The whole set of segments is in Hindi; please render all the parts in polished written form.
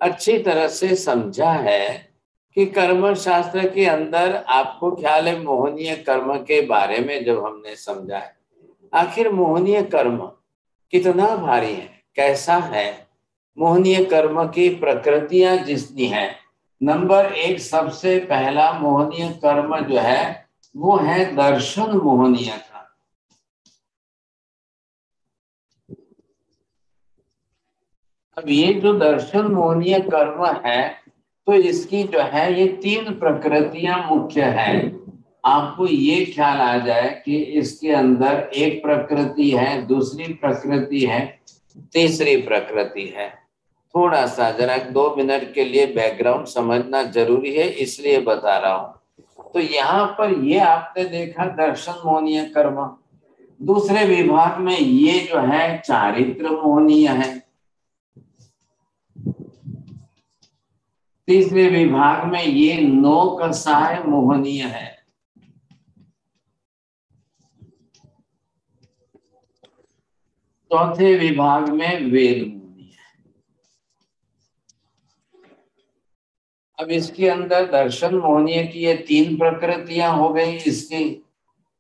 अच्छी तरह से समझा है कि कर्म शास्त्र के अंदर आपको ख्याल है मोहनीय कर्म के बारे में जब हमने समझा है, आखिर मोहनीय कर्म कितना भारी है, कैसा है, मोहनीय कर्म की प्रकृतियां जितनी हैं। नंबर एक, सबसे पहला मोहनीय कर्म जो है वो है दर्शन मोहनीय का। अब ये जो दर्शन मोहनीय कर्म है, तो इसकी जो है ये 3 प्रकृतियां मुख्य हैं। आपको ये ख्याल आ जाए कि इसके अंदर एक प्रकृति है, दूसरी प्रकृति है, तीसरी प्रकृति है। थोड़ा सा जरा 2 मिनट के लिए बैकग्राउंड समझना जरूरी है, इसलिए बता रहा हूं। तो यहाँ पर ये आपने देखा दर्शन मोहनीय कर्म, दूसरे विभाग में ये जो है चारित्र मोहनीय है, तीसरे विभाग में ये नो कसाय मोहनीय है, चौथे विभाग में वेद मोहनीय है। अब इसके अंदर दर्शन मोहनीय की ये 3 प्रकृतियां हो गई, इसकी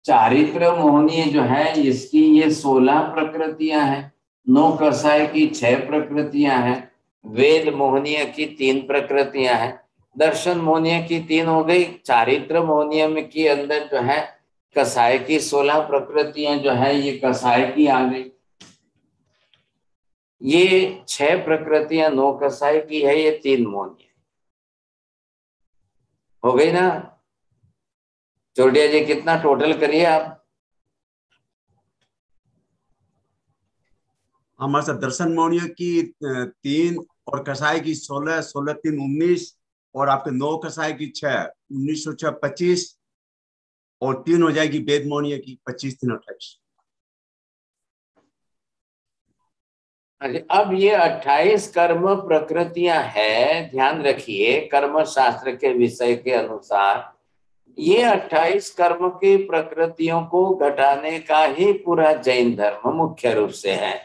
चारित्र मोहनीय जो है इसकी ये 16 प्रकृतियां हैं, नो कसाय की 6 प्रकृतियां हैं, वेद मोहनीय की 3 प्रकृतियां हैं, दर्शन मोहनीय की 3 हो गई, चारित्र मोहनीय में की अंदर जो है कसाय की 16 प्रकृतियां जो है ये कसाय की आ गई। ये 6 प्रकृतियां नो कसाय की है, ये 3 मोहनीय हो गई ना। चोटिया जी कितना टोटल करिए आप। हमारे साथ दर्शन मोहनीय की 3 और कसाई की 16, 16 3 19, और आपके 9 कसाई की 6, 19 और 6 25, और 3 हो जाएगी वेद मोहनीय की 25 3 28। अब ये 28 कर्म प्रकृतियां हैं, ध्यान रखिए कर्म शास्त्र के विषय के अनुसार ये 28 कर्म की प्रकृतियों को घटाने का ही पूरा जैन धर्म मुख्य रूप से है,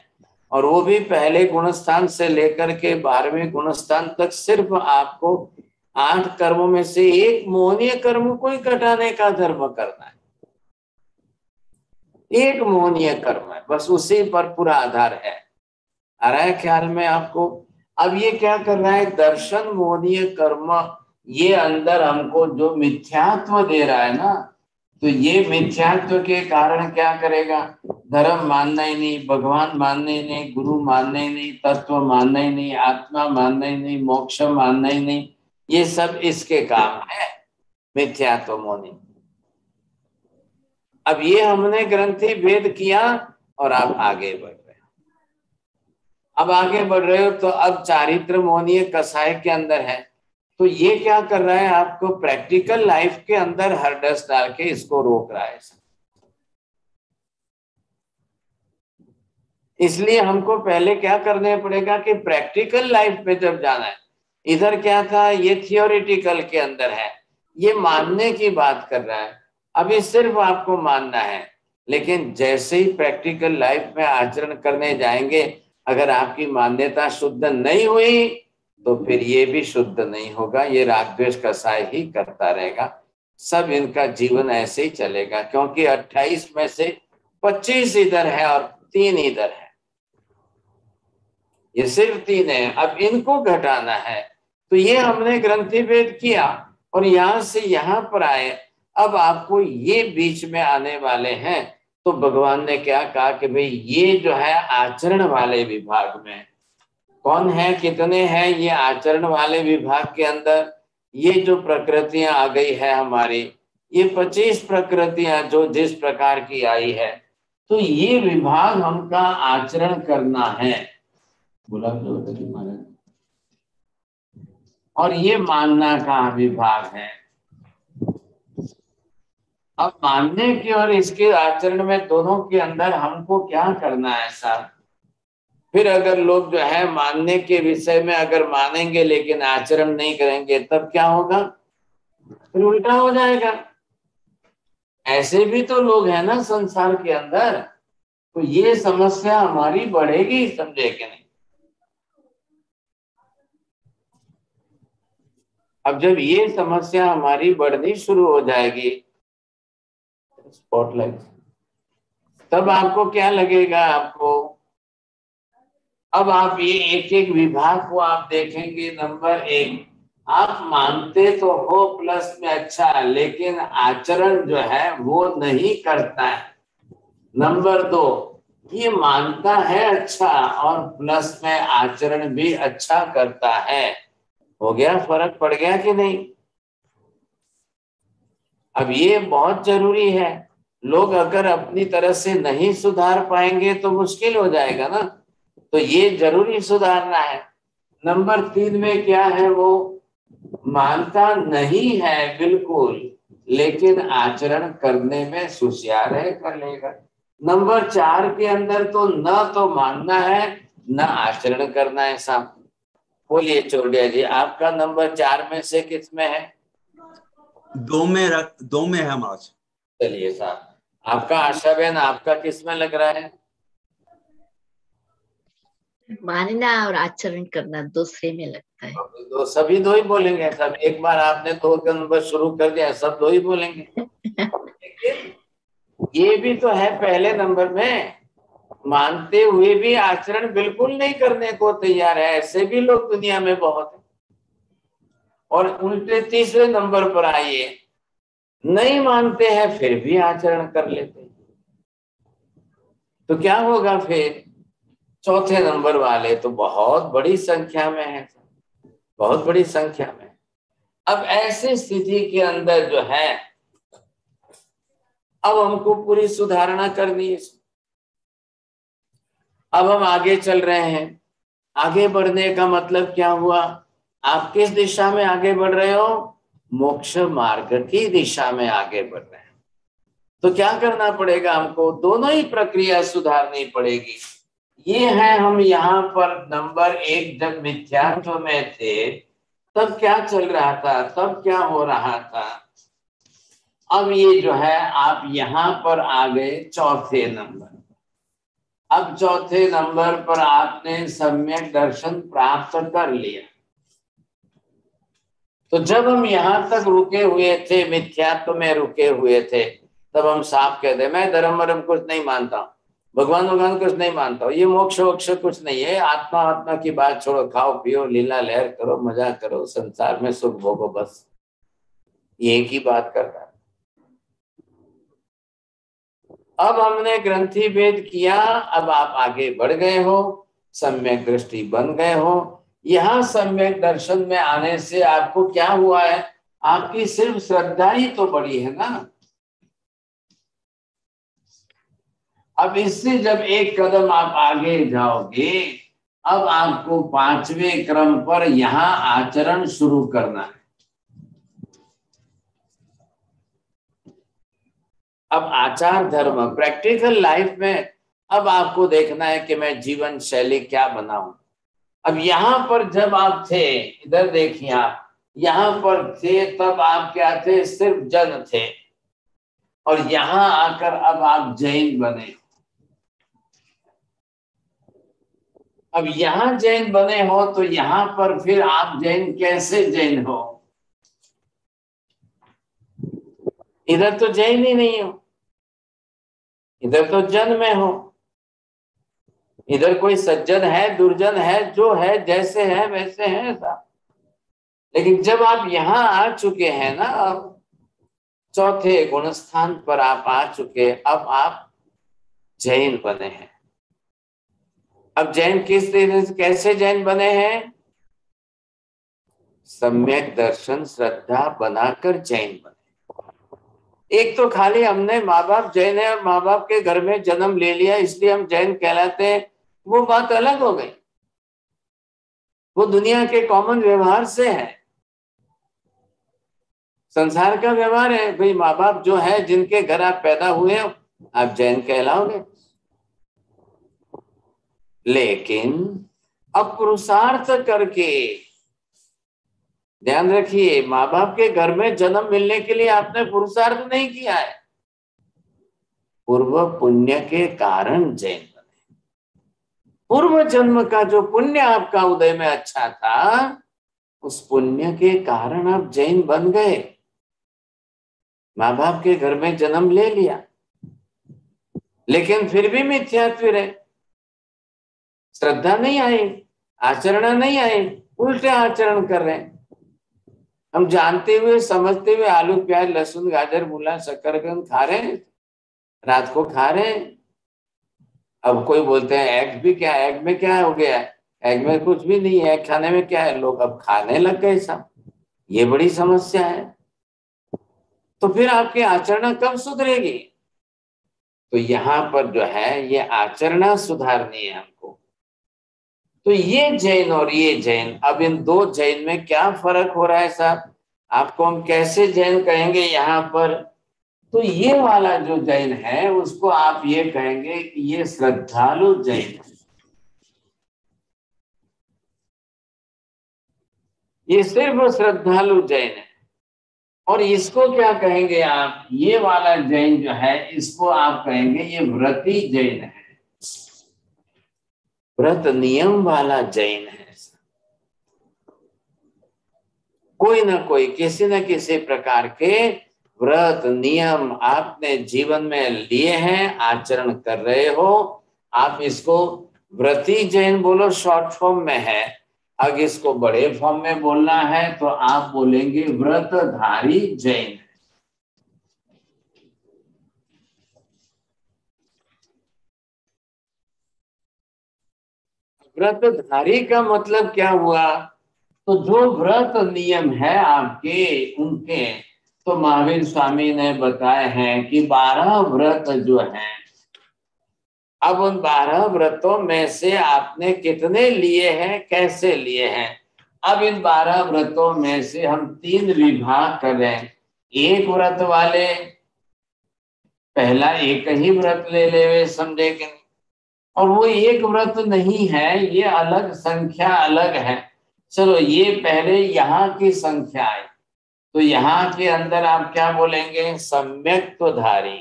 और वो भी पहले गुणस्थान से लेकर के 12वें गुणस्थान तक सिर्फ आपको 8 कर्मों में से एक मोहनीय कर्म को ही घटाने का धर्म करना है। एक मोहनीय कर्म है, बस उसी पर पूरा आधार है। आ रहा है ख्याल में आपको। अब ये क्या कर रहा है, दर्शन मोहनीय कर्म ये अंदर हमको जो मिथ्यात्व दे रहा है ना, तो ये मिथ्यात्व के कारण क्या करेगा, धर्म मानना ही नहीं, भगवान मानना ही नहीं, गुरु मानना ही नहीं, तत्व मानना ही नहीं, आत्मा मानना ही नहीं, मोक्ष मानना ही नहीं, ये सब इसके काम है, मिथ्यात्व मोहनी। अब ये हमने ग्रंथि भेद किया और आप आगे बढ़ रहे हो। अब आगे बढ़ रहे हो तो अब चारित्र मोहनीय कसाय के अंदर है, तो ये क्या कर रहा है, आपको प्रैक्टिकल लाइफ के अंदर हरडस डाल के इसको रोक रहा है। इसलिए हमको पहले क्या करने पड़ेगा कि प्रैक्टिकल लाइफ में जब जाना है, इधर क्या था ये थियोरिटिकल के अंदर है, ये मानने की बात कर रहा है, अभी सिर्फ आपको मानना है, लेकिन जैसे ही प्रैक्टिकल लाइफ में आचरण करने जाएंगे, अगर आपकी मान्यता शुद्ध नहीं हुई तो फिर ये भी शुद्ध नहीं होगा, ये राग द्वेष कसाय ही करता रहेगा, सब इनका जीवन ऐसे ही चलेगा, क्योंकि 28 में से 25 इधर है और 3 इधर है, ये सिर्फ 3 है, अब इनको घटाना है। तो ये हमने ग्रंथि भेद किया और यहां से यहां पर आए, अब आपको ये बीच में आने वाले हैं, तो भगवान ने क्या कहा कि भाई ये जो है आचरण वाले विभाग में कौन है, कितने हैं ये आचरण वाले विभाग के अंदर, ये जो प्रकृतियां आ गई है हमारी, ये 25 प्रकृतियां जो जिस प्रकार की आई है, तो ये विभाग हमका आचरण करना है, बोला महाराज, और ये मानना का विभाग है। अब मानने की और इसके आचरण में दोनों के अंदर हमको क्या करना है साहब। फिर अगर लोग जो है मानने के विषय में अगर मानेंगे लेकिन आचरण नहीं करेंगे तब क्या होगा, फिर उल्टा हो जाएगा। ऐसे भी तो लोग हैं ना संसार के अंदर, तो ये समस्या हमारी बढ़ेगी, समझे कि नहीं। अब जब ये समस्या हमारी बढ़नी शुरू हो जाएगी, स्पॉटलाइट, तब आपको क्या लगेगा? आपको अब आप ये एक एक विभाग को आप देखेंगे। नंबर एक, आप मानते तो हो प्लस में अच्छा, लेकिन आचरण जो है वो नहीं करता है। नंबर दो, ये मानता है अच्छा और प्लस में आचरण भी अच्छा करता है। हो गया, फर्क पड़ गया कि नहीं? अब ये बहुत जरूरी है। लोग अगर अपनी तरह से नहीं सुधार पाएंगे तो मुश्किल हो जाएगा ना, तो ये जरूरी सुधारना है। नंबर तीन में क्या है? वो मानता नहीं है बिल्कुल, लेकिन आचरण करने में होशियार है, कर लेगा। नंबर चार के अंदर तो न तो मानना है न आचरण करना है साहब। बोलिए चोरडिया जी, आपका नंबर चार में से किस में है? दो में है महाराज। चलिए साहब, आपका आशा बहन, आपका किस में लग रहा है? मानना और आचरण करना दूसरे में लगता है। तो सभी दो ही बोलेंगे सब। एक बार आपने दो का नंबर शुरू कर दिया, सब दो ही बोलेंगे। लेकिन ये भी तो है पहले नंबर में, मानते हुए भी आचरण बिल्कुल नहीं करने को तैयार है, ऐसे भी लोग दुनिया में बहुत हैं। और उल्टे तीसरे नंबर पर आइए, नहीं मानते हैं फिर भी आचरण कर लेते हैं। तो क्या होगा फिर? चौथे नंबर वाले तो बहुत बड़ी संख्या में है, बहुत बड़ी संख्या में। अब ऐसी स्थिति के अंदर जो है, अब हमको पूरी सुधारणा करनी है। अब हम आगे चल रहे हैं। आगे बढ़ने का मतलब क्या हुआ? आप किस दिशा में आगे बढ़ रहे हो? मोक्ष मार्ग की दिशा में आगे बढ़ रहे हैं। तो क्या करना पड़ेगा हमको? दोनों ही प्रक्रिया सुधारनी पड़ेगी। ये है, हम यहाँ पर नंबर एक जब मिथ्यात्व में थे तब क्या चल रहा था, तब क्या हो रहा था। अब ये जो है, आप यहाँ पर आ गए चौथे नंबर। अब चौथे नंबर पर आपने सम्यक दर्शन प्राप्त कर लिया। तो जब हम यहां तक रुके हुए थे, मिथ्यात्व में रुके हुए थे, तब हम साफ कहते मैं धर्म वरम कुछ नहीं मानता, भगवान कुछ नहीं मानता हूँ, ये मोक्ष वोक्ष कुछ नहीं है, आत्मा आत्मा की बात छोड़ो, खाओ पियो लीला लहर करो, मजा करो, संसार में सुख भोगो, बस ये एक ही बात करता है। अब हमने ग्रंथि भेद किया, अब आप आगे बढ़ गए हो, सम्यक दृष्टि बन गए हो। यहां सम्यक दर्शन में आने से आपको क्या हुआ है? आपकी सिर्फ श्रद्धा ही तो बड़ी है ना। अब इससे जब एक कदम आप आगे जाओगे, अब आपको पांचवें क्रम पर यहां आचरण शुरू करना है। अब आचार धर्म प्रैक्टिकल लाइफ में अब आपको देखना है कि मैं जीवन शैली क्या बनाऊं। अब यहां पर जब आप थे, इधर देखिए, आप यहां पर थे तब आप क्या थे? सिर्फ जन थे, और यहां आकर अब आप जैन बने। अब यहां जैन बने हो तो यहां पर फिर आप जैन कैसे जैन हो? इधर तो जैन ही नहीं हो, इधर तो जन में हो। इधर कोई सज्जन है, दुर्जन है, जो है जैसे है वैसे है साहब। लेकिन जब आप यहां आ चुके हैं ना, अब चौथे गुण स्थान पर आप आ चुके, अब आप जैन बने हैं। अब जैन किस तरह से, कैसे जैन बने हैं? सम्यक दर्शन श्रद्धा बनाकर जैन बने। एक तो खाली हमने माँ बाप जैन है और माँ बाप के घर में जन्म ले लिया इसलिए हम जैन कहलाते हैं, वो बात अलग हो गई। वो दुनिया के कॉमन व्यवहार से है, संसार का व्यवहार है भाई। माँ बाप जो है, जिनके घर आप पैदा हुए हो, आप जैन कहलाओगे। लेकिन अब पुरुषार्थ करके, ध्यान रखिए, माँ बाप के घर में जन्म मिलने के लिए आपने पुरुषार्थ नहीं किया है, पूर्व पुण्य के कारण जैन बने। पूर्व जन्म का जो पुण्य आपका उदय में अच्छा था, उस पुण्य के कारण आप जैन बन गए, माँ बाप के घर में जन्म ले लिया, लेकिन फिर भी मिथ्यात्व रहे, श्रद्धा नहीं आई, आचरण नहीं आई, उल्टे आचरण कर रहे हैं। हम जानते हुए समझते हुए आलू प्याज लहसुन गाजर मूला शकरकंद खा रहे हैं, रात को खा रहे हैं। अब कोई बोलते हैं एग भी क्या, एग में क्या हो गया, एग में कुछ भी नहीं है, खाने में क्या है, लोग अब खाने लग गए सब। ये बड़ी समस्या है। तो फिर आपकी आचरण कब सुधरेगी? तो यहाँ पर जो है ये आचरण सुधारनी है हमको। तो ये जैन और ये जैन, अब इन दो जैन में क्या फर्क हो रहा है साहब? आपको हम कैसे जैन कहेंगे यहाँ पर? तो ये वाला जो जैन है उसको आप ये कहेंगे कि ये श्रद्धालु जैन है, ये सिर्फ श्रद्धालु जैन है। और इसको क्या कहेंगे आप? ये वाला जैन जो है इसको आप कहेंगे ये व्रती जैन है, व्रत नियम वाला जैन है। कोई ना कोई किसी न किसी प्रकार के व्रत नियम आपने जीवन में लिए हैं, आचरण कर रहे हो, आप इसको व्रती जैन बोलो, शॉर्ट फॉर्म में है। अगर इसको बड़े फॉर्म में बोलना है तो आप बोलेंगे व्रतधारी जैन। व्रतधारी का मतलब क्या हुआ? तो जो व्रत नियम है आपके उनके, तो महावीर स्वामी ने बताए हैं कि 12 व्रत जो हैं, अब उन 12 व्रतों में से आपने कितने लिए हैं, कैसे लिए हैं? अब इन 12 व्रतों में से हम 3 विभाग करें। एक व्रत वाले पहला एक ही व्रत ले ले, समझे कि नहीं? और वो एक व्रत नहीं है, ये अलग संख्या अलग है। चलो ये पहले यहाँ की संख्या आई, तो यहाँ के अंदर आप क्या बोलेंगे? सम्यक्त्वधारी।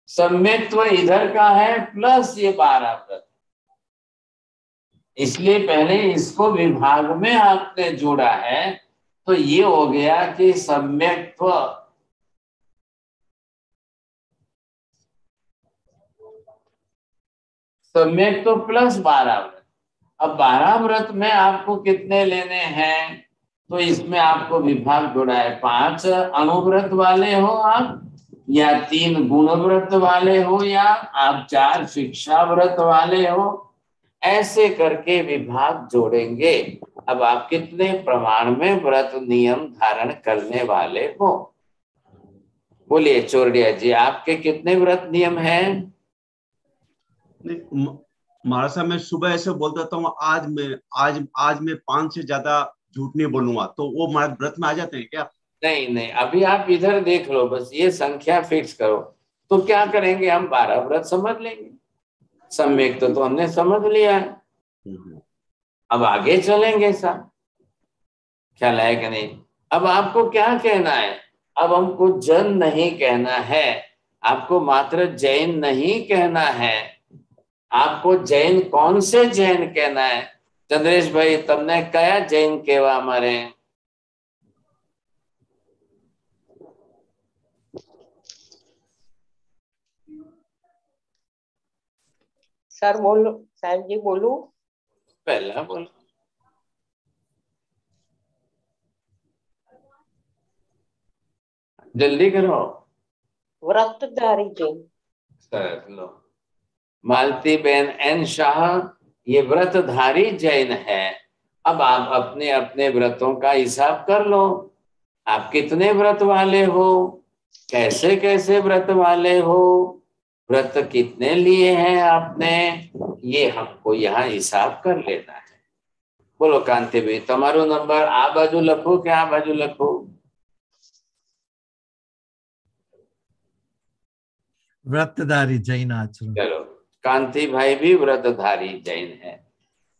सम्यक्त्व इधर का है प्लस ये 12 व्रत, इसलिए पहले इसको विभाग में आपने जोड़ा है, तो ये हो गया कि सम्यक्त्व। सम्यक्त्व प्लस 12 व्रत। अब 12 व्रत में आपको कितने लेने हैं? तो इसमें आपको विभाग जोड़ा है, 5 अनुव्रत वाले हो आप, या 3 गुण व्रत वाले हो, या आप 4 शिक्षा व्रत वाले हो, ऐसे करके विभाग जोड़ेंगे। अब आप कितने प्रमाण में व्रत नियम धारण करने वाले हो? बोलिए चोरडिया जी, आपके कितने व्रत नियम हैं? महाराज साहब, मैं सुबह ऐसे बोल देता हूँ आज मैं 5 से ज्यादा झूठ नहीं बोलूंगा, तो वो हमारे व्रत में आ जाते हैं क्या? नहीं नहीं, अभी आप इधर देख लो, बस ये संख्या फिक्स करो। तो क्या करेंगे, हम 12 व्रत समझ लेंगे, सम्यक तो हमने समझ लिया है, अब आगे चलेंगे साहब, ख्याल है कि नहीं? अब आपको क्या कहना है? अब हमको जन नहीं कहना है, आपको मात्र जैन नहीं कहना है, आपको जैन कौन से जैन कहना है? चंद्रेश भाई, तुमने कया जैन केवा मारे? सर बोलो, साहब जी बोलू? पहला बोलो। जल्दी करो। व्रतधारी जैन। सर लो, मालती बेन एन शाह, ये व्रतधारी जैन है। अब आप अपने अपने व्रतों का हिसाब कर लो, आप कितने व्रत वाले हो, कैसे कैसे व्रत वाले हो, व्रत कितने लिए हैं आपने, ये हमको यहाँ हिसाब कर लेना है। बोलो कांति भाई, तुम्हारो नंबर आ बाजू लखो कि आ बाजू लखो? व्रतधारी जैन आचरण। चलो, कांति भाई भी व्रतधारी जैन है।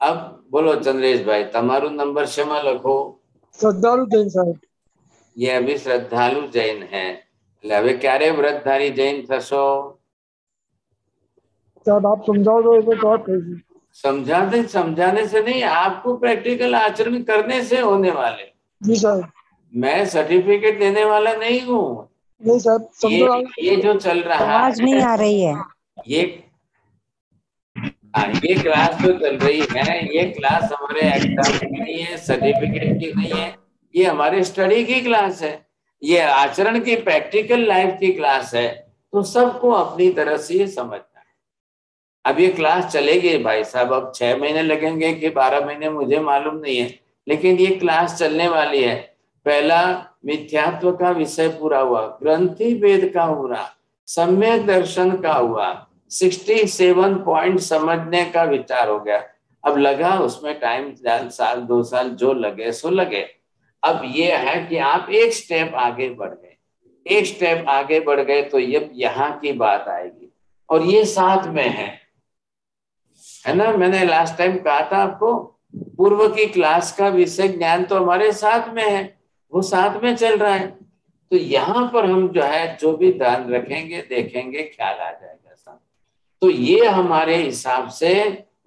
अब बोलो चंद्रेश भाई, तुम्हारो नंबर क्षमा लखो। श्रद्धालु जैन साहब। ये अभी श्रद्धालु जैन है, હવે ક્યારે વ્રતધારી જૈન થશો? साहब आप समझाओ तो एक बात कहिए। समझाने से नहीं, आपको प्रैक्टिकल आचरण करने से होने वाले। जी सर। मैं सर्टिफिकेट देने वाला नहीं हूँ। नहीं सर, समझो। ये जो चल रहा आवाज नहीं आ रही है। ये क्लास जो चल रही है, ये क्लास हमारे एग्जाम की नहीं है, सर्टिफिकेट की नहीं है, ये हमारे स्टडी की क्लास है, ये आचरण की प्रैक्टिकल लाइफ की क्लास है। तो सबको अपनी तरह से ये समझना है। अब ये क्लास चलेगी भाई साहब, अब 6 महीने लगेंगे कि 12 महीने मुझे मालूम नहीं है, लेकिन ये क्लास चलने वाली है। पहला मिथ्यात्व का विषय पूरा हुआ, ग्रंथि भेद का हुआ, सम्यक दर्शन का हुआ, 67 पॉइंट समझने का विचार हो गया। अब लगा उसमें टाइम, साल 2 साल जो लगे सो लगे। अब ये है कि आप एक स्टेप आगे बढ़ गए, एक स्टेप आगे बढ़ गए तो ये यहाँ की बात आएगी, और ये साथ में है ना। मैंने लास्ट टाइम कहा था आपको, पूर्व की क्लास का विषय ज्ञान तो हमारे साथ में है, वो साथ में चल रहा है। तो यहाँ पर हम जो है जो भी ध्यान रखेंगे, देखेंगे, ख्याल आ जाएगा सब। तो ये हमारे हिसाब से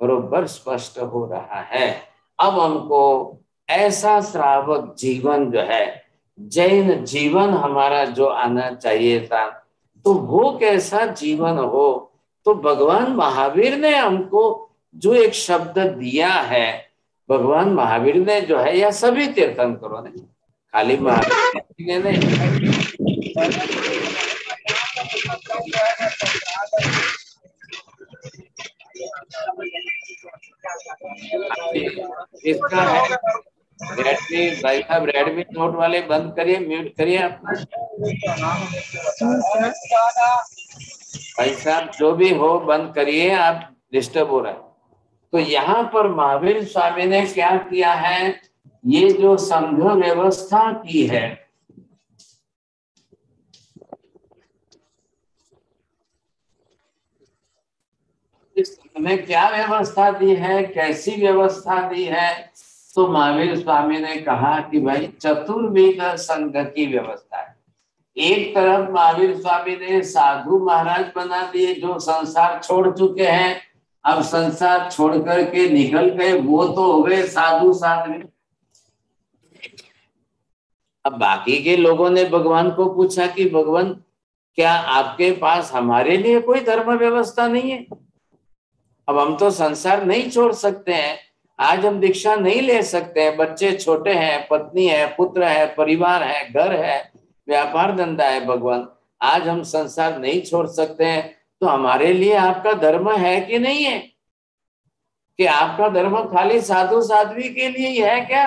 बरोबर स्पष्ट हो रहा है। अब हमको ऐसा श्रावक जीवन जो है, जैन जीवन हमारा जो आना चाहिए था, तो वो कैसा जीवन हो। तो भगवान महावीर ने हमको जो एक शब्द दिया है, भगवान महावीर ने जो है, या सभी तीर्थंकरों ने, खाली महावीर ने नहीं, इसका है रेडमी भाई साहब, रेडमी नोट वाले बंद करिए, म्यूट करिए अपना। भाई साहब जो भी हो बंद करिए, आप डिस्टर्ब हो रहे हैं। तो यहाँ पर महावीर स्वामी ने क्या किया है, ये जो संघ व्यवस्था की है, इसमें क्या व्यवस्था दी है, कैसी व्यवस्था दी है। तो महावीर स्वामी ने कहा कि भाई चतुर्विध संघ की व्यवस्था है। एक तरफ महावीर स्वामी ने साधु महाराज बना दिए जो संसार छोड़ चुके हैं, अब संसार छोड़ करके निकल गए, वो तो हो गए साधु साध्वी। अब बाकी के लोगों ने भगवान को पूछा कि भगवान क्या आपके पास हमारे लिए कोई धर्म व्यवस्था नहीं है। अब हम तो संसार नहीं छोड़ सकते हैं, आज हम दीक्षा नहीं ले सकते हैं, बच्चे छोटे हैं, पत्नी है, पुत्र है, परिवार है, घर है, व्यापार धंधा है। भगवान आज हम संसार नहीं छोड़ सकते हैं, तो हमारे लिए आपका धर्म है कि नहीं है, कि आपका धर्म खाली साधु साध्वी के लिए ही है क्या।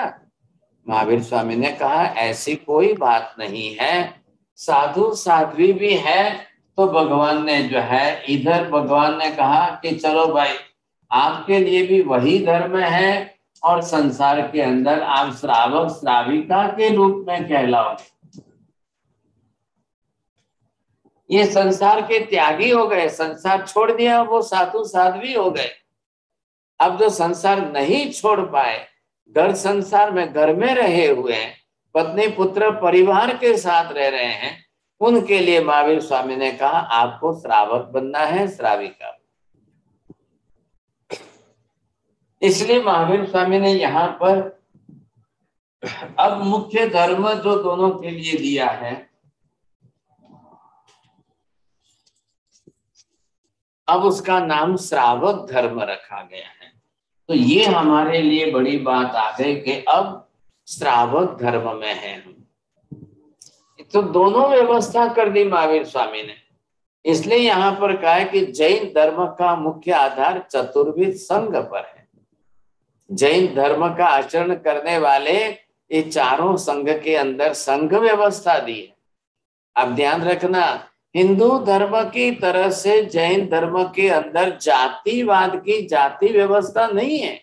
महावीर स्वामी ने कहा ऐसी कोई बात नहीं है, साधु साध्वी भी है। तो भगवान ने जो है, इधर भगवान ने कहा कि चलो भाई आपके लिए भी वही धर्म है, और संसार के अंदर आप श्रावक श्राविका के रूप में कहलाओगे। ये संसार के त्यागी हो गए, संसार छोड़ दिया, वो साधु साध्वी हो गए। अब जो संसार नहीं छोड़ पाए, घर संसार में घर में रहे हुए हैं, पत्नी पुत्र परिवार के साथ रह रहे हैं, उनके लिए महावीर स्वामी ने कहा आपको श्रावक बनना है, श्राविका। इसलिए महावीर स्वामी ने यहाँ पर अब मुख्य धर्म जो दोनों के लिए दिया है, अब उसका नाम श्रावक धर्म रखा गया है। तो ये हमारे लिए बड़ी बात आ गई कि अब श्रावक धर्म में है हम। तो दोनों व्यवस्था कर दी महावीर स्वामी ने। इसलिए यहाँ पर कहा है कि जैन धर्म का मुख्य आधार चतुर्विध संघ पर है। जैन धर्म का आचरण करने वाले ये चारों संघ के अंदर संघ व्यवस्था दी है। अब ध्यान रखना, हिंदू धर्म की तरह से जैन धर्म के अंदर जातिवाद की जाति व्यवस्था नहीं है।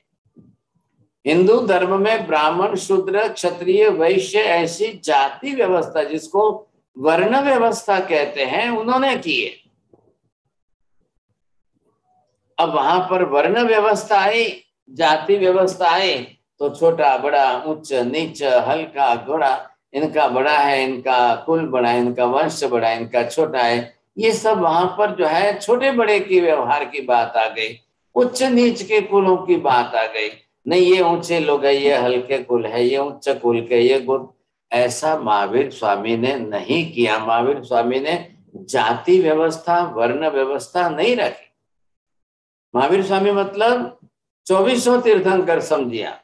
हिंदू धर्म में ब्राह्मण शूद्र क्षत्रिय वैश्य ऐसी जाति व्यवस्था, जिसको वर्ण व्यवस्था कहते हैं, उन्होंने की है। अब वहां पर वर्ण व्यवस्था आई, जाति व्यवस्था आई, तो छोटा बड़ा उच्च नीच हल्का घोड़ा, इनका बड़ा है, इनका कुल बड़ा है, इनका वंश बड़ा है, इनका छोटा है, ये सब वहां पर जो है छोटे बड़े की व्यवहार की बात आ गई। उच्च नीच के कुलों की बात आ गई, नहीं ये ऊंचे लोग है, ये हल्के कुल है, ये उच्च कुल के, ये गुण। ऐसा महावीर स्वामी ने नहीं किया। महावीर स्वामी ने जाति व्यवस्था, वर्ण व्यवस्था नहीं रखी। महावीर स्वामी मतलब 2400 तीर्थंकर समझिया।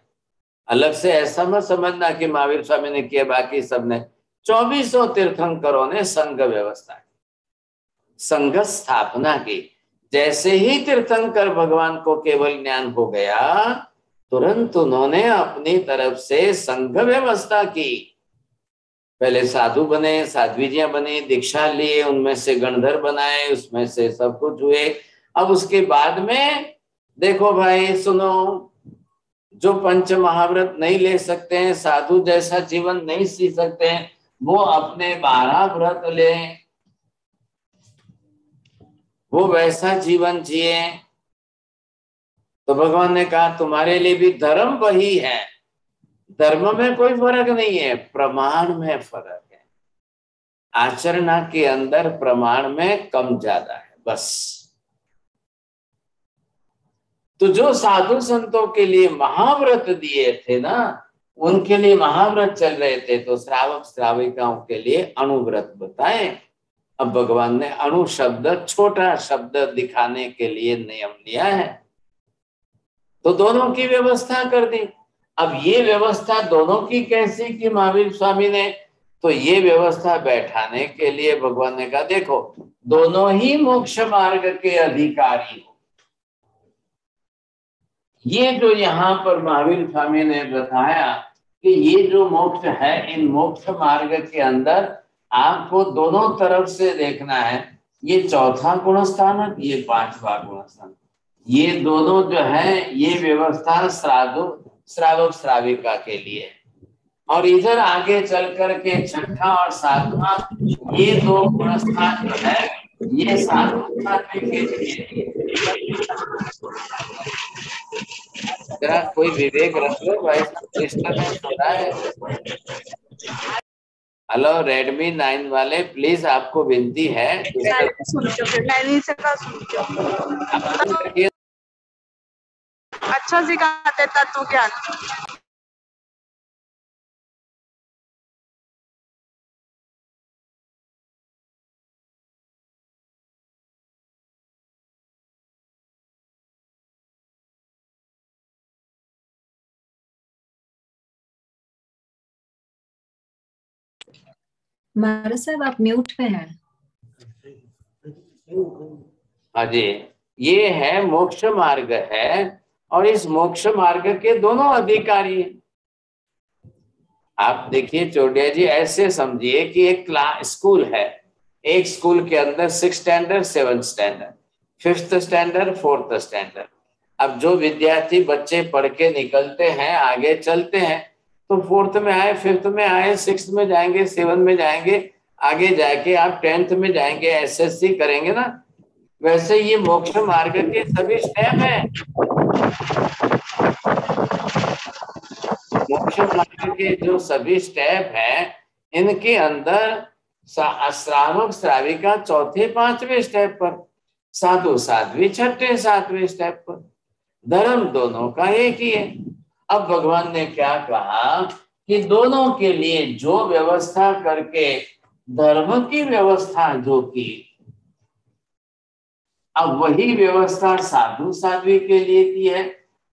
अलग से ऐसा मत समझना कि महावीर स्वामी ने किया बाकी सबने। 2400 तीर्थंकरों ने संघ व्यवस्था की, संघ स्थापना की। जैसे ही तीर्थंकर भगवान को केवल ज्ञान हो गया, तुरंत उन्होंने अपनी तरफ से संघ व्यवस्था की। पहले साधु बने, साध्वीजियां बनी, दीक्षा लिए, उनमें से गणधर बनाए, उसमें से सब कुछ हुए। अब उसके बाद में देखो भाई सुनो, जो पंच महाव्रत नहीं ले सकते हैं, साधु जैसा जीवन नहीं जी सकते हैं, वो अपने 12 व्रत ले, वो वैसा जीवन जिए। तो भगवान ने कहा तुम्हारे लिए भी धर्म वही है। धर्म में कोई फर्क नहीं है, प्रमाण में फर्क है। आचरण के अंदर प्रमाण में कम ज्यादा है, बस। तो जो साधु संतों के लिए महाव्रत दिए थे ना, उनके लिए महाव्रत चल रहे थे, तो श्रावक श्राविकाओं के लिए अणुव्रत बताए। अब भगवान ने अणु शब्द, छोटा शब्द दिखाने के लिए नियम लिया है, तो दोनों की व्यवस्था कर दी। अब ये व्यवस्था दोनों की कैसी की महावीर स्वामी ने? तो ये व्यवस्था बैठाने के लिए भगवान ने कहा देखो, दोनों ही मोक्ष मार्ग के अधिकारी हो। ये जो यहाँ पर महावीर स्वामी ने बताया कि ये जो मोक्ष है, इन मोक्ष मार्ग के अंदर आपको दोनों तरफ से देखना है। ये चौथा गुणस्थान, ये 5वां गुणस्थान, ये दोनों जो है ये व्यवस्था श्रावक श्राविका के लिए। और इधर आगे चल करके 6ठा और 7वां, ये 2 गुणस्थान जो है ये साधु साध्वी के लिए। जरा कोई विवेक रख लो भाई, डिस्टर्बेंस हो रहा है। हेलो Redmi 9 वाले, प्लीज आपको विनती है, अच्छा सिखाते तत्व ज्ञान। मारा साहब आप म्यूट पे हैं। हाँ जी, ये है मोक्ष मार्ग है, और इस मोक्ष मार्ग के दोनों अधिकारी हैं। आप देखिए चौड़िया जी, ऐसे समझिए कि एक स्कूल है, एक स्कूल के अंदर 6th standard, 7th standard, 5th standard, 4th standard. अब जो विद्यार्थी बच्चे पढ़ के निकलते हैं, आगे चलते हैं, तो 4th में आए, 5th में आए, 6th में जाएंगे, 7th में जाएंगे, आगे जाके आप 10th में जाएंगे, SSC करेंगे ना। वैसे ये मोक्ष मार्ग के सभी स्टेप हैं। मोक्ष मार्ग के जो सभी स्टेप हैं, इनके अंदर श्रावक श्राविका 4थे 5वें स्टेप पर, साधु साध्वी 6ठे 7वें स्टेप पर। धर्म दोनों का एक ही है। अब भगवान ने क्या कहा कि दोनों के लिए जो व्यवस्था करके धर्म की व्यवस्था जो की, अब वही व्यवस्था साधु साध्वी के लिए की है,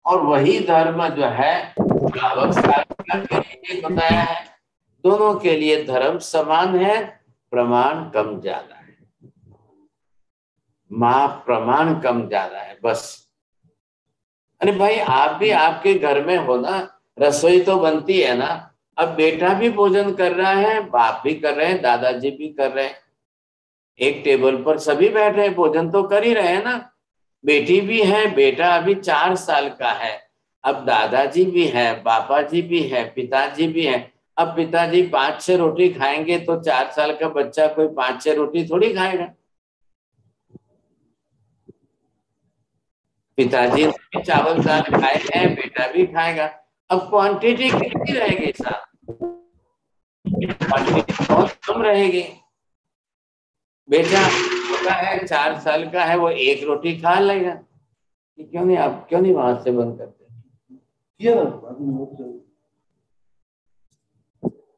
और वही धर्म जो है श्रावक श्राविका के लिए बताया है। दोनों के लिए धर्म समान है, प्रमाण कम ज्यादा है। प्रमाण कम ज्यादा है, बस। अरे भाई, आप भी आपके घर में हो ना, रसोई तो बनती है ना। अब बेटा भी भोजन कर रहा है, बाप भी कर रहे हैं, दादाजी भी कर रहे हैं, एक टेबल पर सभी बैठे हैं, भोजन तो कर ही रहे हैं ना। बेटी भी है, बेटा अभी 4 साल का है, अब दादाजी भी है, पापा जी भी है, पिताजी भी है। अब पिताजी 5-6 रोटी खाएंगे तो 4 साल का बच्चा कोई 5-6 रोटी थोड़ी खाएगा। पिताजी ने चावल दाल खाए हैं, बेटा भी खाएगा। अब क्वांटिटी कितनी रहेगी साहब? क्वांटिटी बहुत कम रहेगी। बेटा छोटा है, 4 साल का है, वो 1 रोटी खा लेगा। क्यों नहीं, आप क्यों नहीं वहां से बंद करते?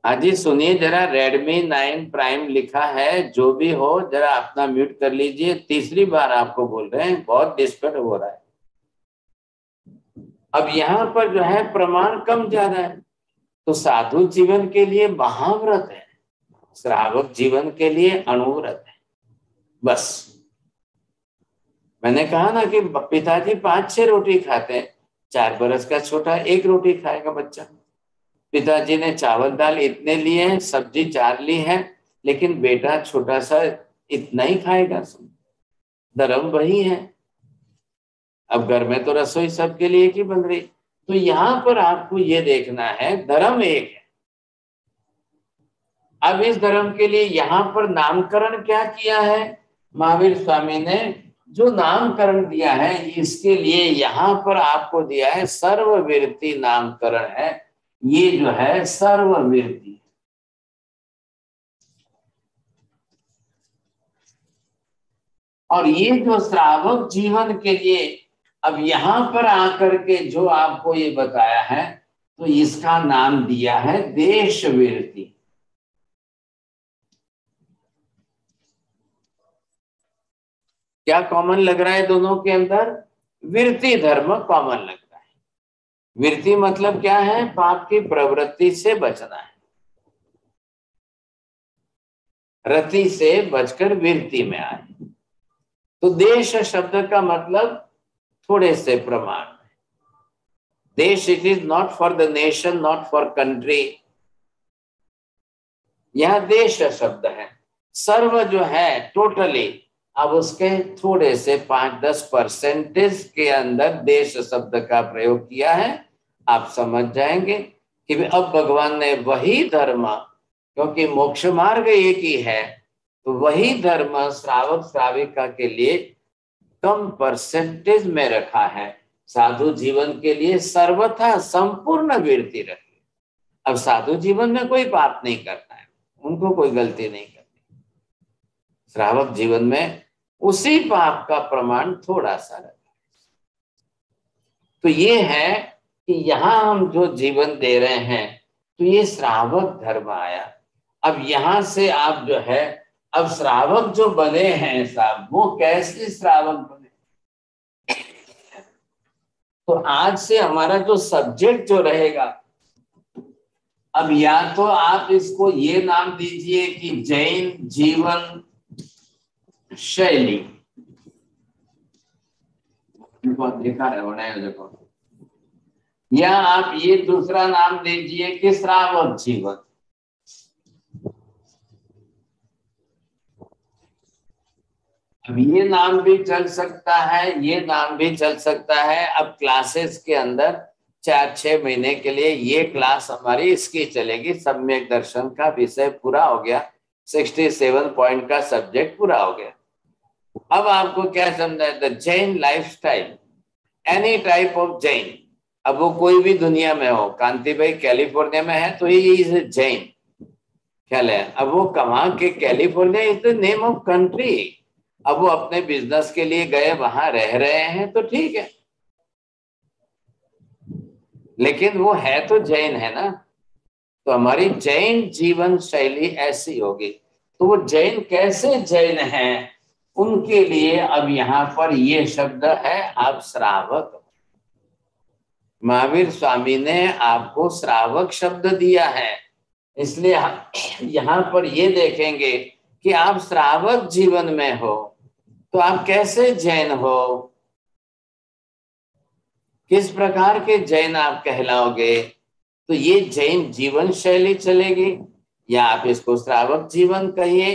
हाँ जी, सुनिए जरा, Redmi 9 Prime लिखा है, जो भी हो जरा अपना म्यूट कर लीजिए। तीसरी बार आपको बोल रहे हैं, बहुत डिस्टर्ब हो रहा है। अब यहाँ पर जो है प्रमाण कम ज्यादा है, तो साधु जीवन के लिए महाव्रत है, श्रावक जीवन के लिए अणुव्रत है। बस मैंने कहा ना कि पिताजी 5-6 रोटी खाते हैं, 4 बरस का छोटा 1 रोटी खाएगा बच्चा। पिताजी ने चावल दाल इतने लिए हैं, सब्जी 4 ली है, लेकिन बेटा छोटा सा इतना ही खाएगा। धर्म वही है। अब घर में तो रसोई सबके लिए की बन रही, तो यहां पर आपको ये देखना है धर्म एक है। अब इस धर्म के लिए यहां पर नामकरण क्या किया है महावीर स्वामी ने? जो नामकरण दिया है इसके लिए यहां पर आपको दिया है सर्ववीरति नामकरण है। ये जो है सर्ववीरति, और ये जो श्रावक जीवन के लिए अब यहां पर आकर के जो आपको ये बताया है, तो इसका नाम दिया है देशवीरति। क्या कॉमन लग रहा है दोनों के अंदर? विरति धर्म कॉमन लग रहा है। विरति मतलब क्या है? पाप की प्रवृत्ति से बचना है, रति से बचकर विरति में आए। तो देश शब्द का मतलब थोड़े से प्रमाण है। देश, it is not for the nation, not for country. यह देश शब्द है। सर्व जो है टोटली, अब उसके थोड़े से 5-10% के अंदर देश शब्द का प्रयोग किया है। आप समझ जाएंगे कि अब भगवान ने वही धर्म, क्योंकि मोक्ष मार्ग एक ही है, तो वही धर्म श्रावक श्राविका के लिए कम परसेंटेज में रखा है। साधु जीवन के लिए सर्वथा संपूर्ण वीरति रखी। अब साधु जीवन में कोई पाप नहीं करता है, उनको कोई गलती नहीं करती। श्रावक जीवन में उसी पाप का प्रमाण थोड़ा सा रखा है। तो ये है कि यहां हम जो जीवन दे रहे हैं, तो ये श्रावक धर्म आया। अब यहां से आप जो है, अब श्रावक जो बने हैं साहब, वो कैसे श्रावक बने? तो आज से हमारा जो सब्जेक्ट जो रहेगा, अब या तो आप इसको ये नाम दीजिए कि जैन जीवन शैली, देखा है बनाया देखो, या आप ये दूसरा नाम दीजिए कि श्रावक जीवन। अब ये नाम भी चल सकता है, ये नाम भी चल सकता है। अब क्लासेस के अंदर 4-6 महीने के लिए ये क्लास हमारी इसकी चलेगी। सम्यक दर्शन का विषय पूरा हो गया, 67 पॉइंट का सब्जेक्ट पूरा हो गया। अब आपको क्या समझा है? The Jain lifestyle, any type of Jain. अब वो कोई भी दुनिया में हो, कांति भाई कैलिफोर्निया में है तो ये इज जैन, ख्याल है। अब वो कमा के, California is the name of country, अब वो अपने बिजनेस के लिए गए, वहां रह रहे हैं तो ठीक है, लेकिन वो है तो जैन है ना। तो हमारी जैन जीवन शैली ऐसी होगी। तो वो जैन कैसे जैन हैं, उनके लिए अब यहाँ पर ये शब्द है, आप श्रावक। महावीर स्वामी ने आपको श्रावक शब्द दिया है, इसलिए यहाँ पर ये देखेंगे कि आप श्रावक जीवन में हो, तो आप कैसे जैन हो, किस प्रकार के जैन आप कहलाओगे। तो ये जैन जीवन शैली चलेगी, या आप इसको श्रावक जीवन कहिए।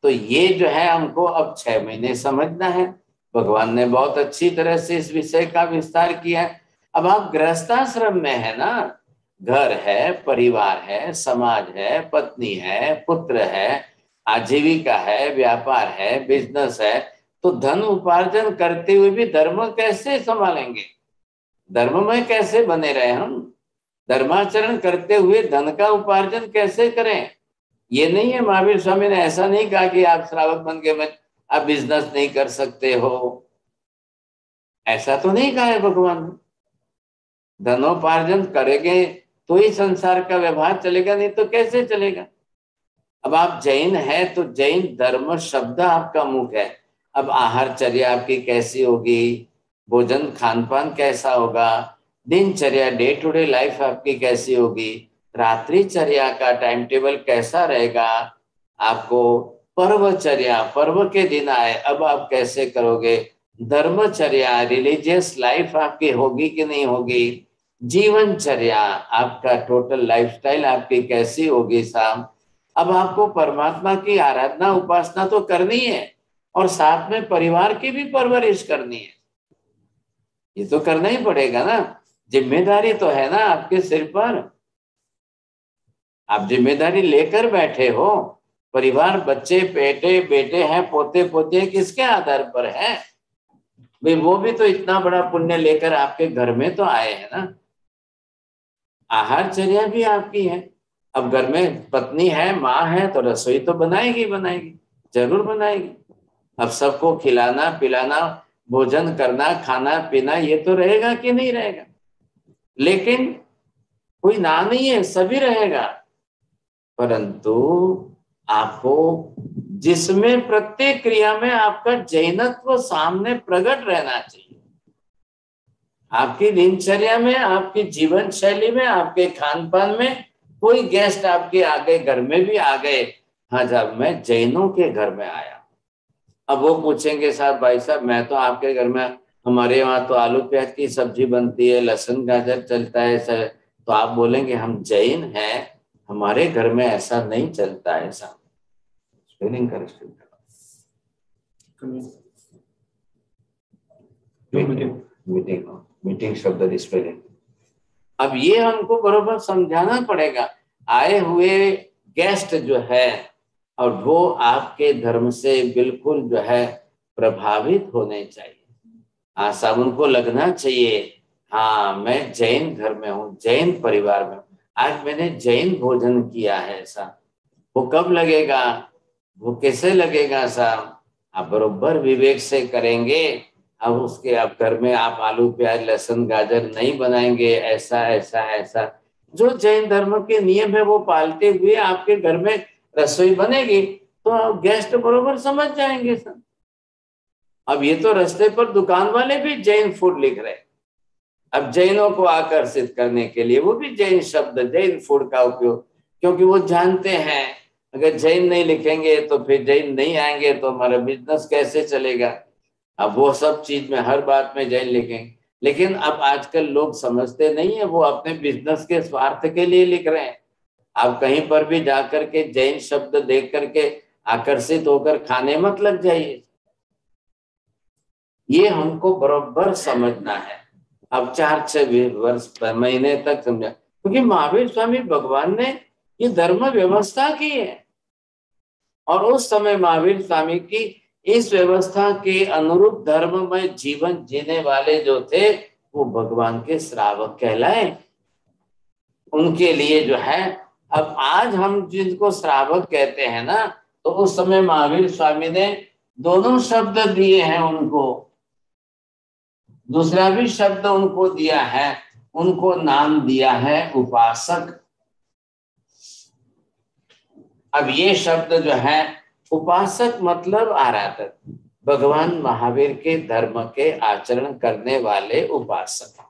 तो ये जो है हमको अब 6 महीने समझना है। भगवान ने बहुत अच्छी तरह से इस विषय का विस्तार किया है। अब आप गृहस्थाश्रम में है ना, घर है, परिवार है, समाज है, पत्नी है, पुत्र है, आजीविका है, व्यापार है, बिजनेस है, तो धन उपार्जन करते हुए भी धर्म कैसे संभालेंगे? धर्म में कैसे बने रहे हम? धर्माचरण करते हुए धन का उपार्जन कैसे करें? ये नहीं है, महावीर स्वामी ने ऐसा नहीं कहा कि आप श्रावक बन के आप बिजनेस नहीं कर सकते हो, ऐसा तो नहीं कहा है भगवान ने। धनोपार्जन करेंगे तो ही संसार का व्यवहार चलेगा, नहीं तो कैसे चलेगा। अब आप जैन है तो जैन धर्म शब्द आपका मुख है। अब आहारचर्या आपकी कैसी होगी, भोजन खान पान कैसा होगा, दिनचर्या डे टू डे लाइफ आपकी कैसी होगी, रात्रिचर्या का टाइम टेबल कैसा रहेगा, आपको पर्वचर्या, पर्व के दिन आए अब आप कैसे करोगे, धर्मचर्या रिलीजियस लाइफ आपकी होगी कि नहीं होगी, जीवनचर्या आपका टोटल लाइफस्टाइल आपकी कैसी होगी साहब। अब आपको परमात्मा की आराधना उपासना तो करनी है और साथ में परिवार की भी परवरिश करनी है, ये तो करना ही पड़ेगा ना। जिम्मेदारी तो है ना आपके सिर पर, आप जिम्मेदारी लेकर बैठे हो। परिवार, बच्चे, बेटे बेटे हैं, पोते पोते किसके आधार पर है भाई, वो भी तो इतना बड़ा पुण्य लेकर आपके घर में तो आए हैं ना। आहारचर्या भी आपकी है। अब घर में पत्नी है, माँ है, तो रसोई तो बनाएगी बनाएगी, जरूर बनाएगी। अब सबको खिलाना पिलाना, भोजन करना, खाना पीना, ये तो रहेगा कि नहीं रहेगा। लेकिन कोई ना नहीं है, सभी रहेगा, परंतु आपको जिसमें प्रत्येक क्रिया में आपका जैनत्व सामने प्रकट रहना चाहिए। आपकी दिनचर्या में, आपकी जीवन शैली में, आपके खान पान में। कोई गेस्ट आपके आगे घर में भी आ गए, हाँ जब मैं जैनों के घर में आया, अब वो पूछेंगे साहब भाई साहब मैं तो आपके घर में, हमारे वहां तो आलू प्याज की सब्जी बनती है, लहसुन गाजर चलता है सर, तो आप बोलेंगे हम जैन हैं, हमारे घर में ऐसा नहीं चलता है साहब। स्पेलिंग करेक्ट, मीटिंग शब्द स्पेलिंग। अब ये हमको बरोबर समझाना पड़ेगा। आए हुए गेस्ट जो है और वो आपके धर्म से बिल्कुल जो है प्रभावित होने चाहिए। हाँ सब उनको लगना चाहिए, हाँ मैं जैन घर में हूँ, जैन परिवार में हूँ, आज मैंने जैन भोजन किया है साहब। वो कब लगेगा, वो कैसे लगेगा साहब, आप बरोबर विवेक से करेंगे। अब उसके अब घर में आप आलू प्याज लहसुन गाजर नहीं बनाएंगे, ऐसा ऐसा ऐसा जो जैन धर्म के नियम है वो पालते हुए आपके घर में रसोई बनेगी तो गेस्ट बरोबर समझ जाएंगे सर। अब ये तो रास्ते पर दुकान वाले भी जैन फूड लिख रहे हैं, अब जैनों को आकर्षित करने के लिए वो भी जैन शब्द जैन फूड का उपयोग, क्योंकि वो जानते हैं अगर जैन नहीं लिखेंगे तो फिर जैन नहीं आएंगे तो हमारा बिजनेस कैसे चलेगा। अब वो सब चीज में हर बात में जैन लिखेंगे, लेकिन अब आजकल लोग समझते नहीं है, वो अपने बिजनेस के स्वार्थ के लिए लिख रहे हैं। आप कहीं पर भी जाकर के जैन शब्द देख करके आकर्षित होकर खाने मत लग जाइए, ये हमको बराबर समझना है। अब 4-6 वर्ष महीने तक समझा, क्योंकि महावीर स्वामी भगवान ने ये धर्म व्यवस्था की है और उस समय महावीर स्वामी की इस व्यवस्था के अनुरूप धर्म में जीवन जीने वाले जो थे वो भगवान के श्रावक कहलाए। उनके लिए जो है, अब आज हम जिनको श्रावक कहते हैं ना, तो उस समय महावीर स्वामी ने दोनों शब्द दिए हैं उनको, दूसरा भी शब्द उनको दिया है, उनको नाम दिया है उपासक। अब ये शब्द जो है उपासक मतलब आराधक, भगवान महावीर के धर्म के आचरण करने वाले उपासक।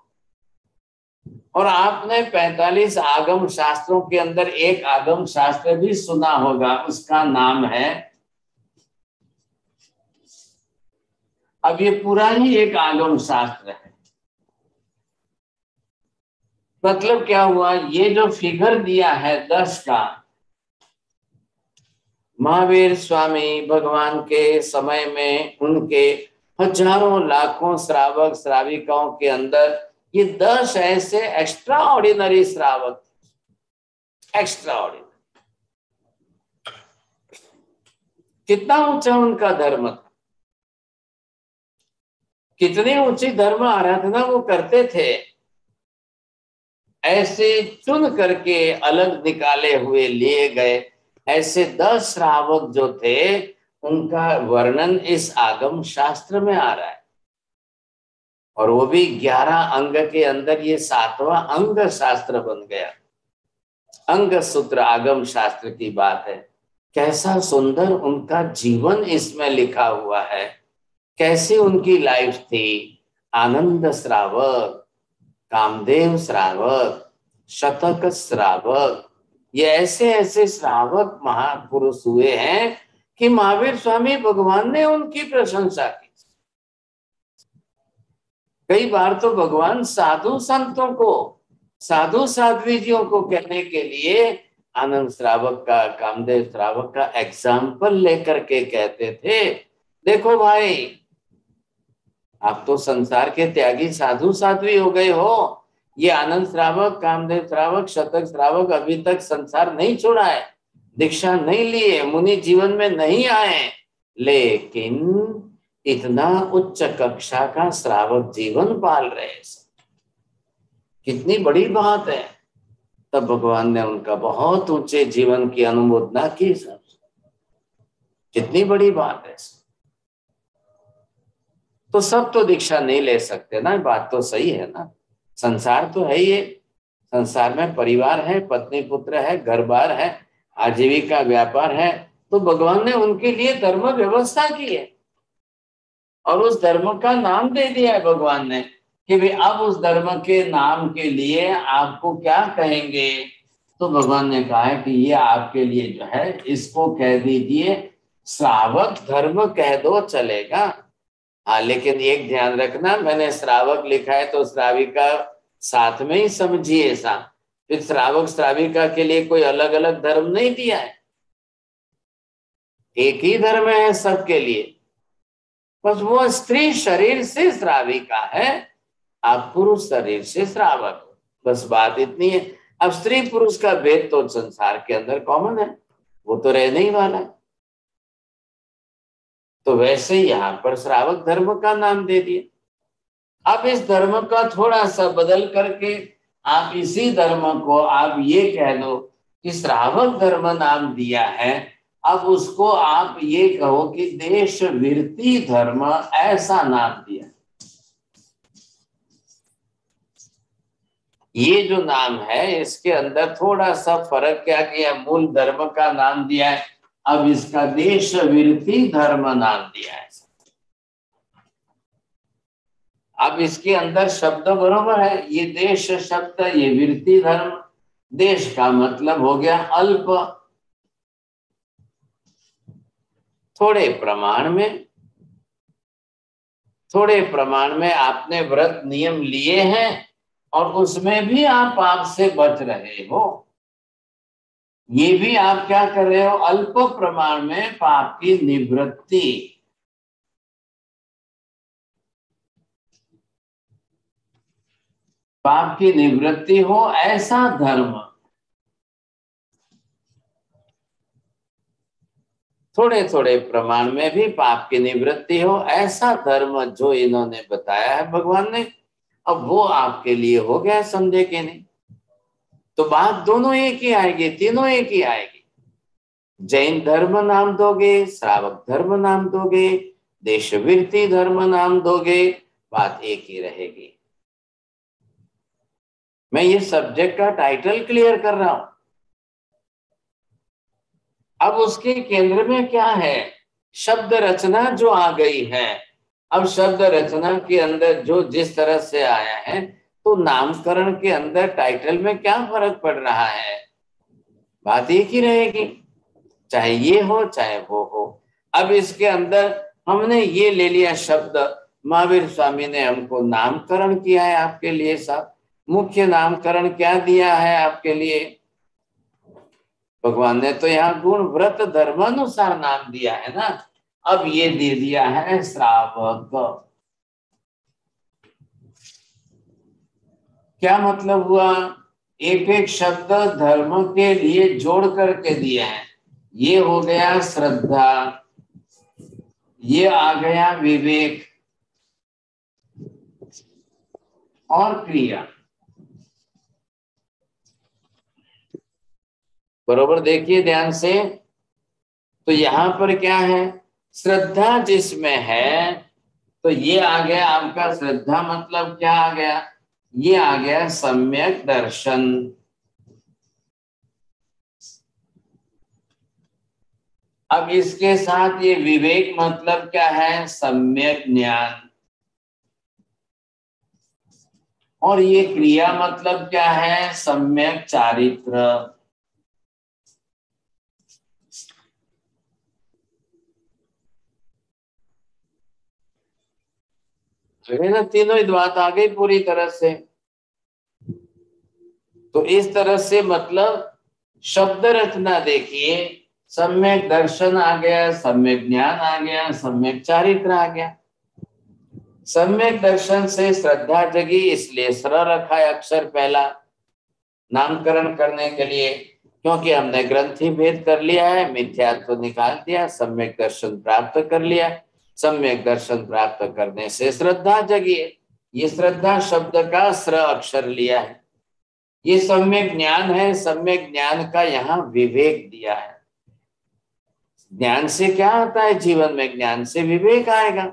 और आपने 45 आगम शास्त्रों के अंदर एक आगम शास्त्र भी सुना होगा, उसका नाम है, अब ये पूरा ही एक आगम शास्त्र है। मतलब क्या हुआ, ये जो फिगर दिया है 10 का, महावीर स्वामी भगवान के समय में उनके हजारों लाखों श्रावक श्राविकाओं के अंदर ये 10 ऐसे एक्स्ट्रा ऑर्डिनरी श्रावक, एक्स्ट्रा ऑर्डिनरी। कितना ऊंचा उनका धर्म था, कितनी ऊंची धर्म आराधना वो करते थे। ऐसे चुन करके अलग निकाले हुए लिए गए ऐसे 10 श्रावक जो थे, उनका वर्णन इस आगम शास्त्र में आ रहा है। और वो भी 11 अंग के अंदर ये 7वां अंग शास्त्र बन गया। अंग सूत्र आगम शास्त्र की बात है। कैसा सुंदर उनका जीवन इसमें लिखा हुआ है, कैसी उनकी लाइफ थी। आनंद श्रावक, कामदेव श्रावक, शतक श्रावक, ये ऐसे ऐसे श्रावक महापुरुष हुए हैं कि महावीर स्वामी भगवान ने उनकी प्रशंसा की। कई बार तो भगवान साधु संतों को, साधु साध्वीजियों को कहने के लिए आनंद श्रावक का, कामदेव श्रावक का एग्जाम्पल लेकर के कहते थे, देखो भाई आप तो संसार के त्यागी साधु साध्वी हो गए हो। ये आनंद श्रावक, कामदेव श्रावक, शतक श्रावक अभी तक संसार नहीं छोड़ा है, दीक्षा नहीं लिए, मुनि जीवन में नहीं आए, लेकिन इतना उच्च कक्षा का श्रावक जीवन पाल रहे हैं। कितनी बड़ी बात है। तब भगवान ने उनका बहुत ऊंचे जीवन की अनुमोदना की। सब कितनी बड़ी बात है। तो सब तो दीक्षा नहीं ले सकते ना, बात तो सही है ना। संसार तो है ही है, संसार में परिवार है, पत्नी पुत्र है, घर बार है, आजीविका व्यापार है, तो भगवान ने उनके लिए धर्म व्यवस्था की है और उस धर्म का नाम दे दिया है भगवान ने कि भाई अब उस धर्म के नाम के लिए आपको क्या कहेंगे। तो भगवान ने कहा है कि ये आपके लिए जो है इसको कह दीजिए श्रावक धर्म कह दो, चलेगा। हाँ, लेकिन एक ध्यान रखना, मैंने श्रावक लिखा है तो श्राविका साथ में ही समझिए ऐसा। फिर श्रावक श्राविका के लिए कोई अलग अलग धर्म नहीं दिया है, एक ही धर्म है सबके लिए। बस वो स्त्री शरीर से श्राविका है, आप पुरुष शरीर से श्रावक, बस बात इतनी है। अब स्त्री पुरुष का भेद तो संसार के अंदर कॉमन है, वो तो रहने ही वाला है। तो वैसे ही यहाँ पर श्रावक धर्म का नाम दे दिए। अब इस धर्म का थोड़ा सा बदल करके आप इसी धर्म को आप ये कह दो कि श्रावक धर्म नाम दिया है, अब उसको आप ये कहो कि देश वृत्ति धर्म ऐसा नाम दिया। ये जो नाम है इसके अंदर थोड़ा सा फर्क क्या किया, मूल धर्म का नाम दिया है, अब इसका देश वृत्ति धर्म नाम दिया है। अब इसके अंदर शब्द बरोबर है, ये देश शब्द, ये वृत्ति धर्म। देश का मतलब हो गया अल्प, थोड़े प्रमाण में आपने व्रत नियम लिए हैं और उसमें भी आप पाप से बच रहे हो। ये भी आप क्या कर रहे हो, अल्प प्रमाण में पाप की निवृत्ति। पाप की निवृत्ति हो ऐसा धर्म, थोड़े थोड़े प्रमाण में भी पाप की निवृत्ति हो ऐसा धर्म जो इन्होंने बताया है भगवान ने, अब वो आपके लिए हो गया, समझे कि नहीं। तो बात दोनों एक ही आएगी, तीनों एक ही आएगी। जैन धर्म नाम दोगे, श्रावक धर्म नाम दोगे, देशवृत्ति धर्म नाम दोगे, बात एक ही रहेगी। मैं ये सब्जेक्ट का टाइटल क्लियर कर रहा हूं। अब उसके केंद्र में क्या है, शब्द रचना जो आ गई है। अब शब्द रचना के अंदर जो जिस तरह से आया है, तो नामकरण के अंदर टाइटल में क्या फर्क पड़ रहा है, बात एक ही रहेगी, चाहे ये हो चाहे वो हो। अब इसके अंदर हमने ये ले लिया शब्द, महावीर स्वामी ने हमको नामकरण किया है आपके लिए। साहब मुख्य नामकरण क्या दिया है आपके लिए, भगवान ने तो यहाँ गुण व्रत धर्मानुसार नाम दिया है ना। अब ये दे दिया है श्रावक। क्या मतलब हुआ, एक एक शब्द धर्म के लिए जोड़ करके दिया है। ये हो गया श्रद्धा, ये आ गया विवेक और क्रिया। बरोबर देखिए ध्यान से। तो यहां पर क्या है, श्रद्धा जिसमें है तो ये आ गया आपका श्रद्धा, मतलब क्या आ गया, ये आ गया सम्यक दर्शन। अब इसके साथ ये विवेक मतलब क्या है, सम्यक ज्ञान। और ये क्रिया मतलब क्या है, सम्यक चारित्र। ना तीनों ही बात आ गई पूरी तरह से। तो इस तरह से मतलब शब्द रचना देखिए, सम्यक दर्शन आ गया, सम्यक ज्ञान आ गया, सम्यक चारित्र आ गया। सम्यक दर्शन से श्रद्धा जगी, इसलिए स्र रखा है अक्षर पहला नामकरण करने के लिए, क्योंकि हमने ग्रंथि भेद कर लिया है, मिथ्यात्व निकाल दिया, सम्यक दर्शन प्राप्त कर लिया। सम्यक दर्शन प्राप्त करने से श्रद्धा जगी है, ये श्रद्धा शब्द का स्र अक्षर लिया है। ये सम्यक ज्ञान है, सम्यक ज्ञान का यहाँ विवेक दिया है। ज्ञान से क्या आता है जीवन में, ज्ञान से विवेक आएगा।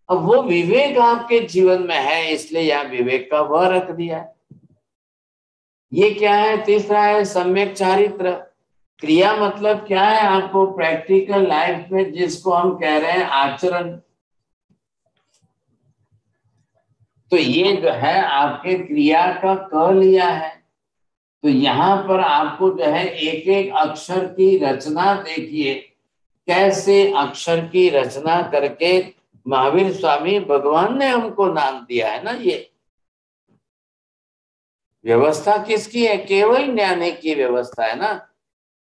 अब वो विवेक आपके जीवन में है, इसलिए यहाँ विवेक का वह रख दिया है। ये क्या है, तीसरा है सम्यक चारित्र। क्रिया मतलब क्या है, आपको प्रैक्टिकल लाइफ में जिसको हम कह रहे हैं आचरण। तो ये जो है आपके क्रिया का क लिया है। तो यहाँ पर आपको जो है एक एक अक्षर की रचना देखिए, कैसे अक्षर की रचना करके महावीर स्वामी भगवान ने हमको नाम दिया है ना। ये व्यवस्था किसकी है, केवल ज्ञानी की व्यवस्था है ना।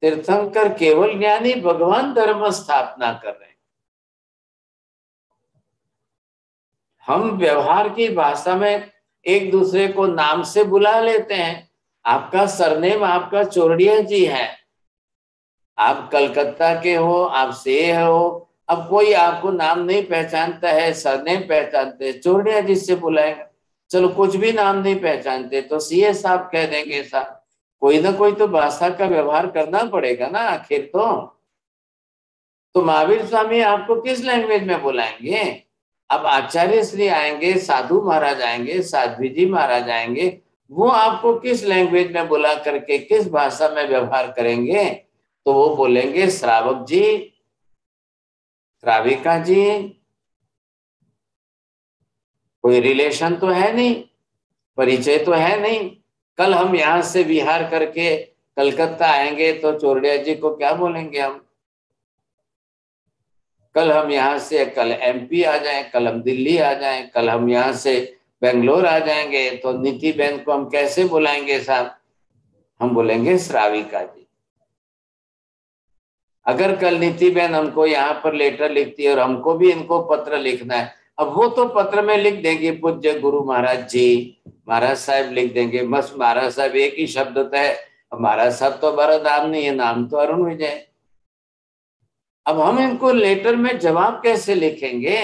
तीर्थंकर केवल ज्ञानी, भगवान धर्म स्थापना कर रहे हैं। हम व्यवहार की भाषा में एक दूसरे को नाम से बुला लेते हैं। आपका सरनेम आपका चोरडिया जी है, आप कलकत्ता के हो, आप से हो। अब कोई आपको नाम नहीं पहचानता है, सरनेम पहचानते, चोरडिया जी से बुलाएगा। चलो कुछ भी नाम नहीं पहचानते तो सीए साहब कह देंगे साहब। कोई ना कोई तो भाषा का व्यवहार करना पड़ेगा ना आखिर। तो महावीर स्वामी आपको किस लैंग्वेज में बुलाएंगे। अब आचार्य श्री आएंगे, साधु महाराज आएंगे, साध्वी जी महाराज आएंगे, वो आपको किस लैंग्वेज में बुला करके किस भाषा में व्यवहार करेंगे। तो वो बोलेंगे श्रावक जी, श्राविका जी। कोई रिलेशन तो है नहीं, परिचय तो है नहीं। कल हम यहां से विहार करके कलकत्ता आएंगे तो चोरडिया जी को क्या बोलेंगे हम। कल हम यहाँ से, कल एमपी आ जाएं, कल हम दिल्ली आ जाएं, कल हम यहाँ से बेंगलोर आ जाएंगे तो नीति बहन को हम कैसे बुलाएंगे साहब, हम बोलेंगे श्राविका जी। अगर कल नीति बहन हमको यहाँ पर लेटर लिखती है और हमको भी इनको पत्र लिखना है, अब वो तो पत्र में लिख देंगे पूज्य गुरु महाराज जी, महाराज साहब लिख देंगे, बस महाराज साहब एक ही शब्द होता है। महाराज साहब तो हमारा नाम नहीं है, नाम तो अरुण विजय। अब हम इनको लेटर में जवाब कैसे लिखेंगे,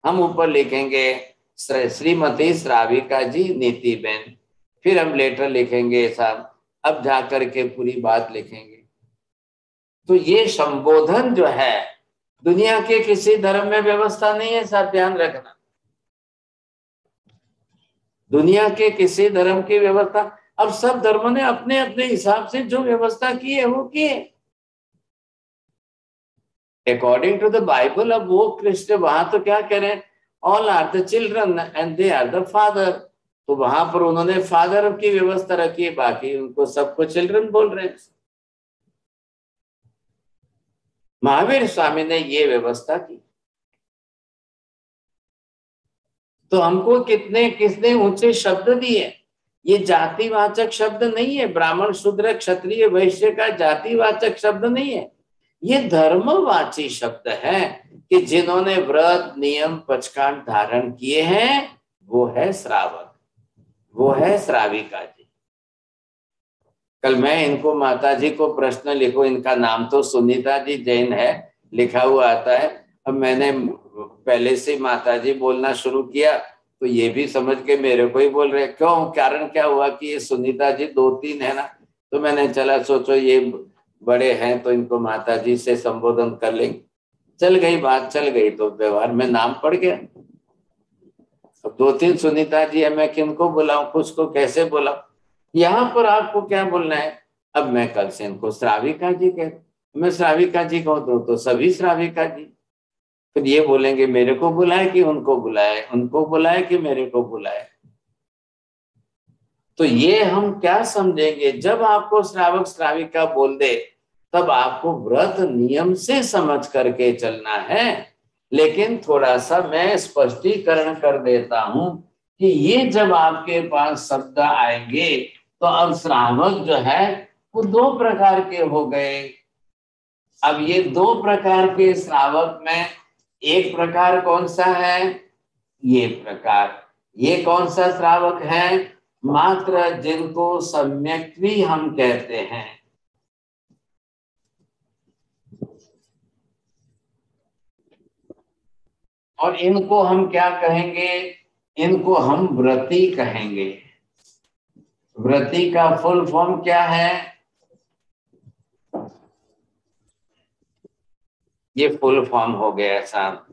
हम ऊपर लिखेंगे श्रीमती श्राविका जी नीति बेन, फिर हम लेटर लिखेंगे साहब, अब जाकर के पूरी बात लिखेंगे। तो ये संबोधन जो है दुनिया के किसी धर्म में व्यवस्था नहीं है साहब, ध्यान रखना। दुनिया के किसी धर्म की व्यवस्था, अब सब धर्मों ने अपने अपने हिसाब से जो व्यवस्था की है वो की है अकॉर्डिंग टू द बाइबल। अब वो कृष्ण वहां तो क्या कह रहे हैं, all are the children and they are the father. तो वहां पर उन्होंने फादर की व्यवस्था रखी है, बाकी उनको सबको चिल्ड्रन बोल रहे हैं। महावीर स्वामी ने ये व्यवस्था की। तो हमको किसने ऊंचे शब्द दिए। ये जातिवाचक शब्द नहीं है, ब्राह्मण शूद्र क्षत्रिय वैश्य का जातिवाचक शब्द नहीं है, ये धर्मवाची शब्द है कि जिन्होंने व्रत नियम पचकांड धारण किए हैं वो है श्रावक, वो है श्राविका जी। कल मैं इनको माता जी को प्रश्न लिखो, इनका नाम तो सुनीता जी जैन है लिखा हुआ आता है। अब मैंने पहले से माता जी बोलना शुरू किया तो ये भी समझ के मेरे को ही बोल रहे, क्यों, कारण क्या हुआ कि ये सुनीता जी 2-3 है ना, तो मैंने चला सोचो ये बड़े हैं तो इनको माता जी से संबोधन कर लेंगे। चल गई बात, चल गई तो व्यवहार में नाम पड़ गया। 2-3 सुनीता जी है, मैं किनको बुलाऊं, कुछ को कैसे बुलाऊं? यहाँ पर आपको क्या बोलना है? अब मैं कल से इनको श्राविका जी कहता, मैं श्राविका जी कहूँ तो सभी श्राविका जी। फिर ये बोलेंगे मेरे को बुलाए कि उनको बुलाए, उनको बुलाए कि मेरे को बुलाए। तो ये हम क्या समझेंगे? जब आपको श्रावक श्राविका बोल दे तब आपको व्रत नियम से समझ करके चलना है। लेकिन थोड़ा सा मैं स्पष्टीकरण कर देता हूं कि ये जब आपके पास शब्द आएंगे तो अब श्रावक जो है वो 2 प्रकार के हो गए। अब ये 2 प्रकार के श्रावक में एक प्रकार कौन सा है? ये प्रकार। ये कौन सा श्रावक है? मात्र जिनको सम्यक्त्वी हम कहते हैं। और इनको हम क्या कहेंगे? इनको हम व्रती कहेंगे। व्रती का फुल फॉर्म क्या है? ये फुल फॉर्म हो गया साहब।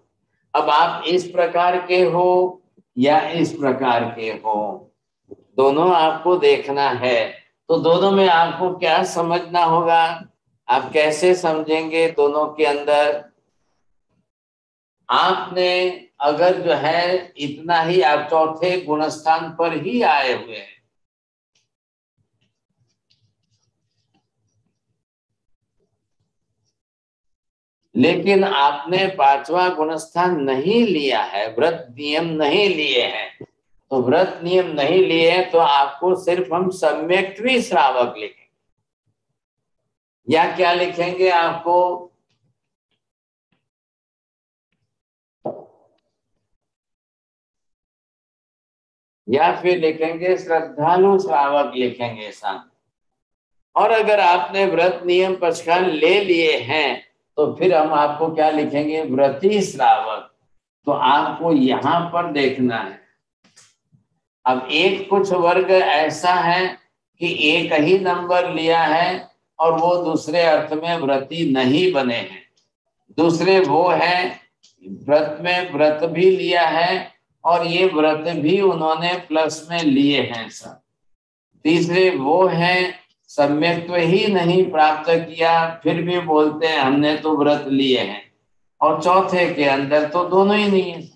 अब आप इस प्रकार के हो या इस प्रकार के हो, दोनों आपको देखना है। तो दोनों में आपको क्या समझना होगा? आप कैसे समझेंगे दोनों के अंदर? आपने अगर जो है इतना ही, आप चौथे गुणस्थान पर ही आए हुए हैं, लेकिन आपने 5वां गुणस्थान नहीं लिया है, व्रत नियम नहीं लिए हैं। तो व्रत नियम नहीं लिए तो आपको सिर्फ हम सम्यक्त्वी श्रावक लिखेंगे। या क्या लिखेंगे आपको? या फिर लिखेंगे श्रद्धालु श्रावक लिखेंगे साथ। और अगर आपने व्रत नियम पचकान ले लिए हैं तो फिर हम आपको क्या लिखेंगे? व्रती श्रावक। तो आपको यहां पर देखना है। अब एक कुछ वर्ग ऐसा है कि एक ही नंबर लिया है और वो दूसरे अर्थ में व्रती नहीं बने हैं। दूसरे वो है व्रत में व्रत भी लिया है और ये व्रत भी उन्होंने प्लस में लिए हैं सर। तीसरे वो हैं सम्यक्त्व ही नहीं प्राप्त किया, फिर भी बोलते हैं हमने तो व्रत लिए हैं। और चौथे के अंदर तो दोनों ही नहीं है।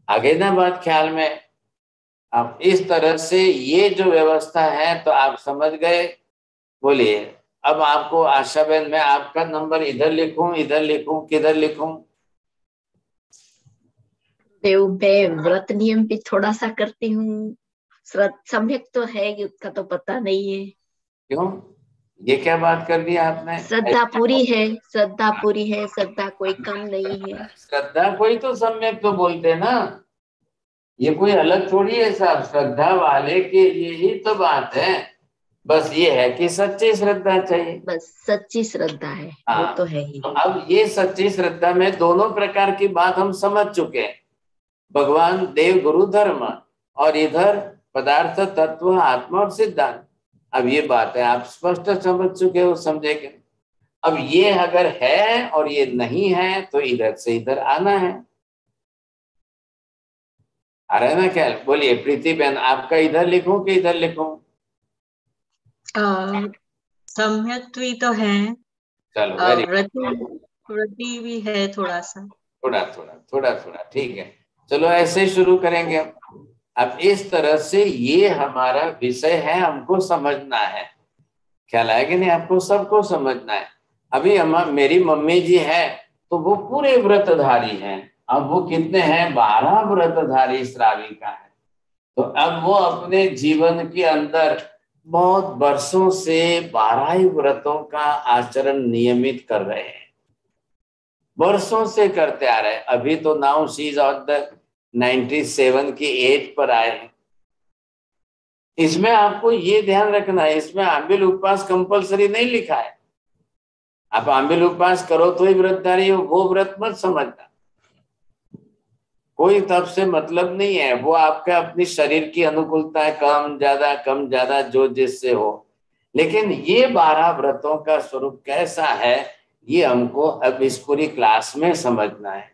आगे ना बात ख्याल में? अब इस तरह से ये जो व्यवस्था है तो आप समझ गए। बोलिए अब आपको आशा बहन, मैं आपका नंबर इधर लिखूं, इधर लिखूं, किधर लिखूं? मैं व्रत नियम भी थोड़ा सा करती हूँ। सम्यक तो है कि उसका तो पता नहीं है। क्यों? ये क्या बात कर दी आपने? श्रद्धा पूरी है, श्रद्धा पूरी है, श्रद्धा कोई कम नहीं है। श्रद्धा कोई तो सम्यक तो बोलते ना, ये कोई अलग थोड़ी है साहब। श्रद्धा वाले के लिए ही तो बात है। बस ये है कि सच्ची श्रद्धा चाहिए। बस सच्ची श्रद्धा है, वो तो है ही। तो अब ये सच्ची श्रद्धा में दोनों प्रकार की बात हम समझ चुके हैं। भगवान, देव, गुरु, धर्म, और इधर पदार्थ, तत्व, आत्मा और सिद्धांत। अब ये बात है आप स्पष्ट समझ चुके हो, समझेंगे। अब ये अगर है और ये नहीं है तो इधर से इधर आना है। आ रहा है ना? क्या बोलिए प्रीति बहन, आपका इधर लिखूं कि इधर लिखूं? सम्यक्त्वी तो है, चलो वेरी व्रती भी है थोड़ा सा, थोड़ा ठीक है। चलो ऐसे शुरू करेंगे। अब इस तरह से ये हमारा विषय है, हमको समझना है। ख्याल आया कि नहीं? आपको सबको समझना है। अभी मेरी मम्मी जी है तो वो पूरे व्रतधारी हैं। अब वो कितने हैं? 12 व्रतधारी श्राविका है। तो अब वो अपने जीवन के अंदर बहुत वर्षों से 12 ही व्रतों का आचरण नियमित कर रहे हैं, वर्षों से करते आ रहे हैं। अभी तो now she is on the 97 की एज पर आए हैं। इसमें आपको ये ध्यान रखना है, इसमें आंबिल उपवास कंपलसरी नहीं लिखा है। आप आंबिल उपवास करो तो ही व्रतधारी हो, वो व्रत मत समझना। कोई तब से मतलब नहीं है, वो आपका अपनी शरीर की अनुकूलता है, कम ज्यादा जो जिससे हो। लेकिन ये 12 व्रतों का स्वरूप कैसा है ये हमको अब इस पूरी क्लास में समझना है।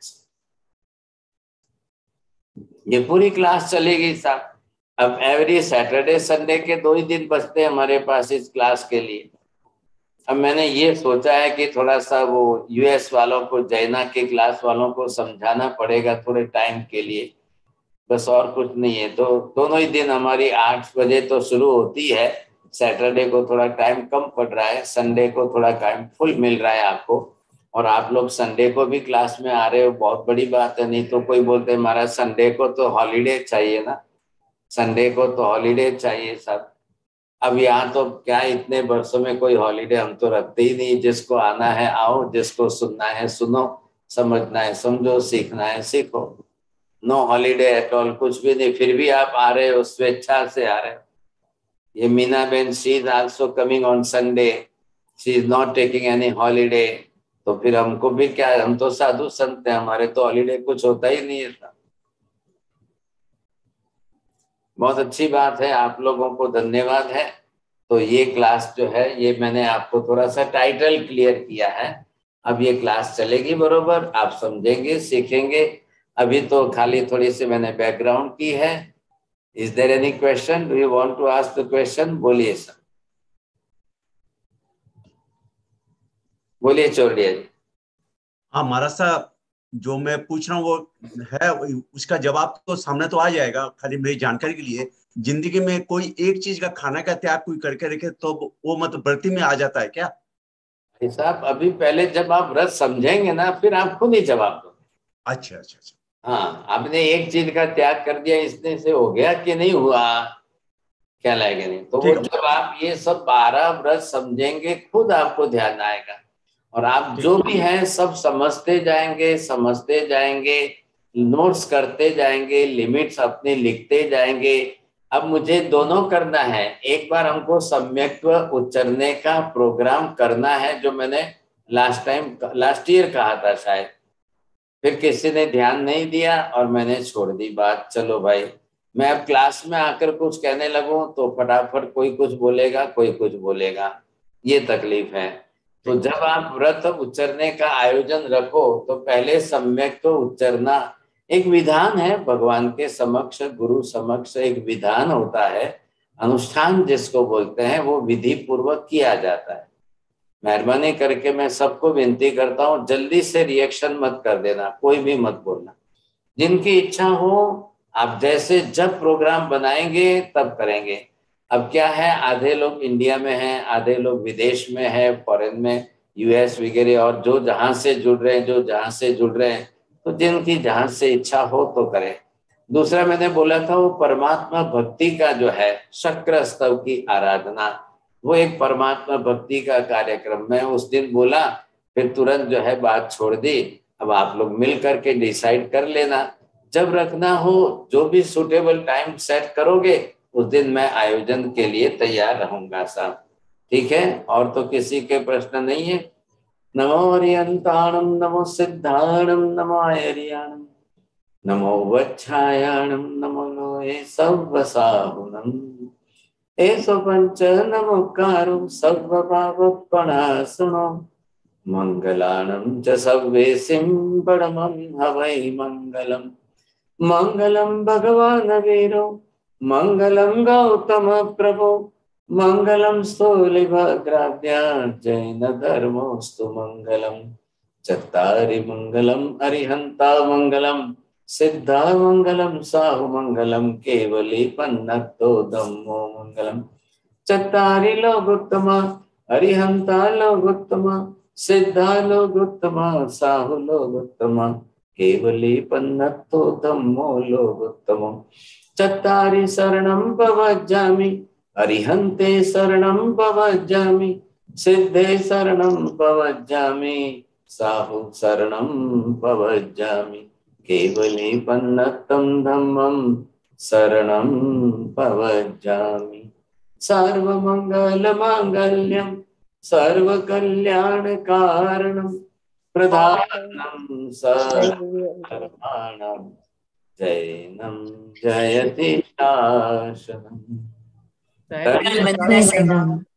ये पूरी क्लास चलेगी साहब। अब एवरी सैटरडे संडे के 2 ही दिन बचते हैं हमारे पास इस क्लास के लिए। अब मैंने ये सोचा है कि थोड़ा सा वो यूएस वालों को, जैना के क्लास वालों को समझाना पड़ेगा थोड़े टाइम के लिए, बस और कुछ नहीं है। तो दोनों ही दिन हमारी 8 बजे तो शुरू होती है। सैटरडे को थोड़ा टाइम कम पड़ रहा है, संडे को थोड़ा टाइम फुल मिल रहा है आपको, और आप लोग संडे को भी क्लास में आ रहे हो, बहुत बड़ी बात है। नहीं तो कोई बोलते महाराज संडे को तो हॉलीडे चाहिए ना, संडे को तो हॉलीडे चाहिए सब। अब यहाँ तो क्या, इतने वर्षों में कोई हॉलीडे हम तो रखते ही नहीं। जिसको आना है आओ, जिसको सुनना है सुनो, समझना है समझो, सीखना है सीखो। नो हॉलीडे एट ऑल, कुछ भी नहीं। फिर भी आप आ रहे हो, स्वेच्छा से आ रहे हो। ये Meena Ben, she is also coming on Sunday, she is not taking any holiday. तो फिर हमको भी क्या, हम तो साधु संत हैं, हमारे तो हॉलीडे कुछ होता ही नहीं है। बहुत अच्छी बात है, आप लोगों को धन्यवाद है। तो ये क्लास जो है, ये मैंने आपको थोड़ा सा टाइटल क्लियर किया है। अब ये क्लास चलेगी बरोबर, आप समझेंगे सीखेंगे। अभी तो खाली थोड़ी सी मैंने बैकग्राउंड की है। Is there any question? Do you want to ask the question? बोलिए सर, बोलिए चौड़िया जी। हाँ महाराज साहब, जो मैं पूछ रहा हूँ वो है, उसका जवाब तो सामने तो आ जाएगा। खाली मेरी जानकारी के लिए, जिंदगी में कोई एक चीज का खाने का त्याग कोई करके रखे तो वो मतलब व्रती में आ जाता है क्या? साहब अभी पहले जब आप व्रत समझेंगे ना, फिर आप खुद ही जवाब दो। अच्छा अच्छा अच्छा। हाँ, आपने एक चीज का त्याग कर दिया, इसने से हो गया कि नहीं हुआ, क्या लगेगा नहीं। तो वो जब आप ये सब 12 व्रत समझेंगे, खुद आपको ध्यान आएगा, और आप जो भी हैं सब समझते जाएंगे, समझते जाएंगे, नोट्स करते जाएंगे, लिमिट्स अपने लिखते जाएंगे। अब मुझे दोनों करना है। एक बार हमको सम्यक्त्व उच्चारने का प्रोग्राम करना है, जो मैंने लास्ट ईयर कहा था शायद, फिर किसी ने ध्यान नहीं दिया और मैंने छोड़ दी बात। चलो भाई, मैं अब क्लास में आकर कुछ कहने लगूं तो फटाफट कोई कुछ बोलेगा, कोई कुछ बोलेगा, ये तकलीफ है। तो जब आप व्रत उच्चरने का आयोजन रखो तो पहले सम्यक तो उच्चरना एक विधान है, भगवान के समक्ष, गुरु समक्ष एक विधान होता है, अनुष्ठान जिसको बोलते हैं, वो विधि पूर्वक किया जाता है। मेहरबानी करके मैं सबको विनती करता हूँ, जल्दी से रिएक्शन मत कर देना, कोई भी मत बोलना। जिनकी इच्छा हो, आप जैसे जब प्रोग्राम बनाएंगे तब करेंगे। अब क्या है, आधे लोग इंडिया में हैं, आधे लोग विदेश में है, फॉरेन में, यूएस वगैरह, और जो जहां से जुड़ रहे हैं, जो जहां से जुड़ रहे हैं, तो जिनकी जहां से इच्छा हो तो करें। दूसरा मैंने बोला था, वो परमात्मा भक्ति का जो है शक्र स्तव की आराधना, वो एक परमात्मा भक्ति का कार्यक्रम मैं उस दिन बोला, फिर तुरंत जो है बात छोड़ दी। अब आप लोग मिल करके डिसाइड कर लेना, जब रखना हो, जो भी सुटेबल टाइम सेट करोगे, उस दिन मैं आयोजन के लिए तैयार रहूंगा साहब। ठीक है, और तो किसी के प्रश्न नहीं है? नमो हरियंताणम, नमो सिद्धाणम, नमो आयरियाणम, नमो वच्छायाणम, नमो लोए सव्वसाहुनम, एसो पंच नमोकारो सर्वभावपणासनो, मंगलाणं च सव्वेसिं परमं हवै मंगलम्। मंगलम भगवान वीरो, मंगलम गौतम प्रभो, मंगलम स्थूलिभद्राभ्या जैन धर्मोस्तु मंगलम। चत्तारि मंगलम अरिहंता मंगलम, सिद्धा मंगलम साहु मंगलम, केवली पन्नतो धम्मो मंगलम। चत्तारि लोकोत्तमा, अरिहंता लोकोत्तमा, सिद्धा लोकोत्तमा, साहु लोकोत्तमा, केवली पन्नतो धम्मो लोकोत्तमो। चत्तारि शरणं प्रवज्जामि, अरिहन्ते शरणं प्रवज्जामि, सिद्धे शरणं प्रवज्जामि, साहु शरणं प्रवज्जामि, केवली पन्नतं धम्मं शरणं प्रवज्जामि। सर्वमंगलमांगल्यं सर्वकल्याणकारणं, प्रधानं सर्वधर्माणां जैनं जयति शासनम्।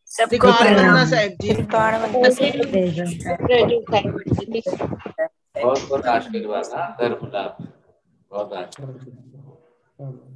सबको प्रणाम। बहुत बहुत आशीर्वाद, धर्म लाभ, बहुत आशीर्वाद। हाँ।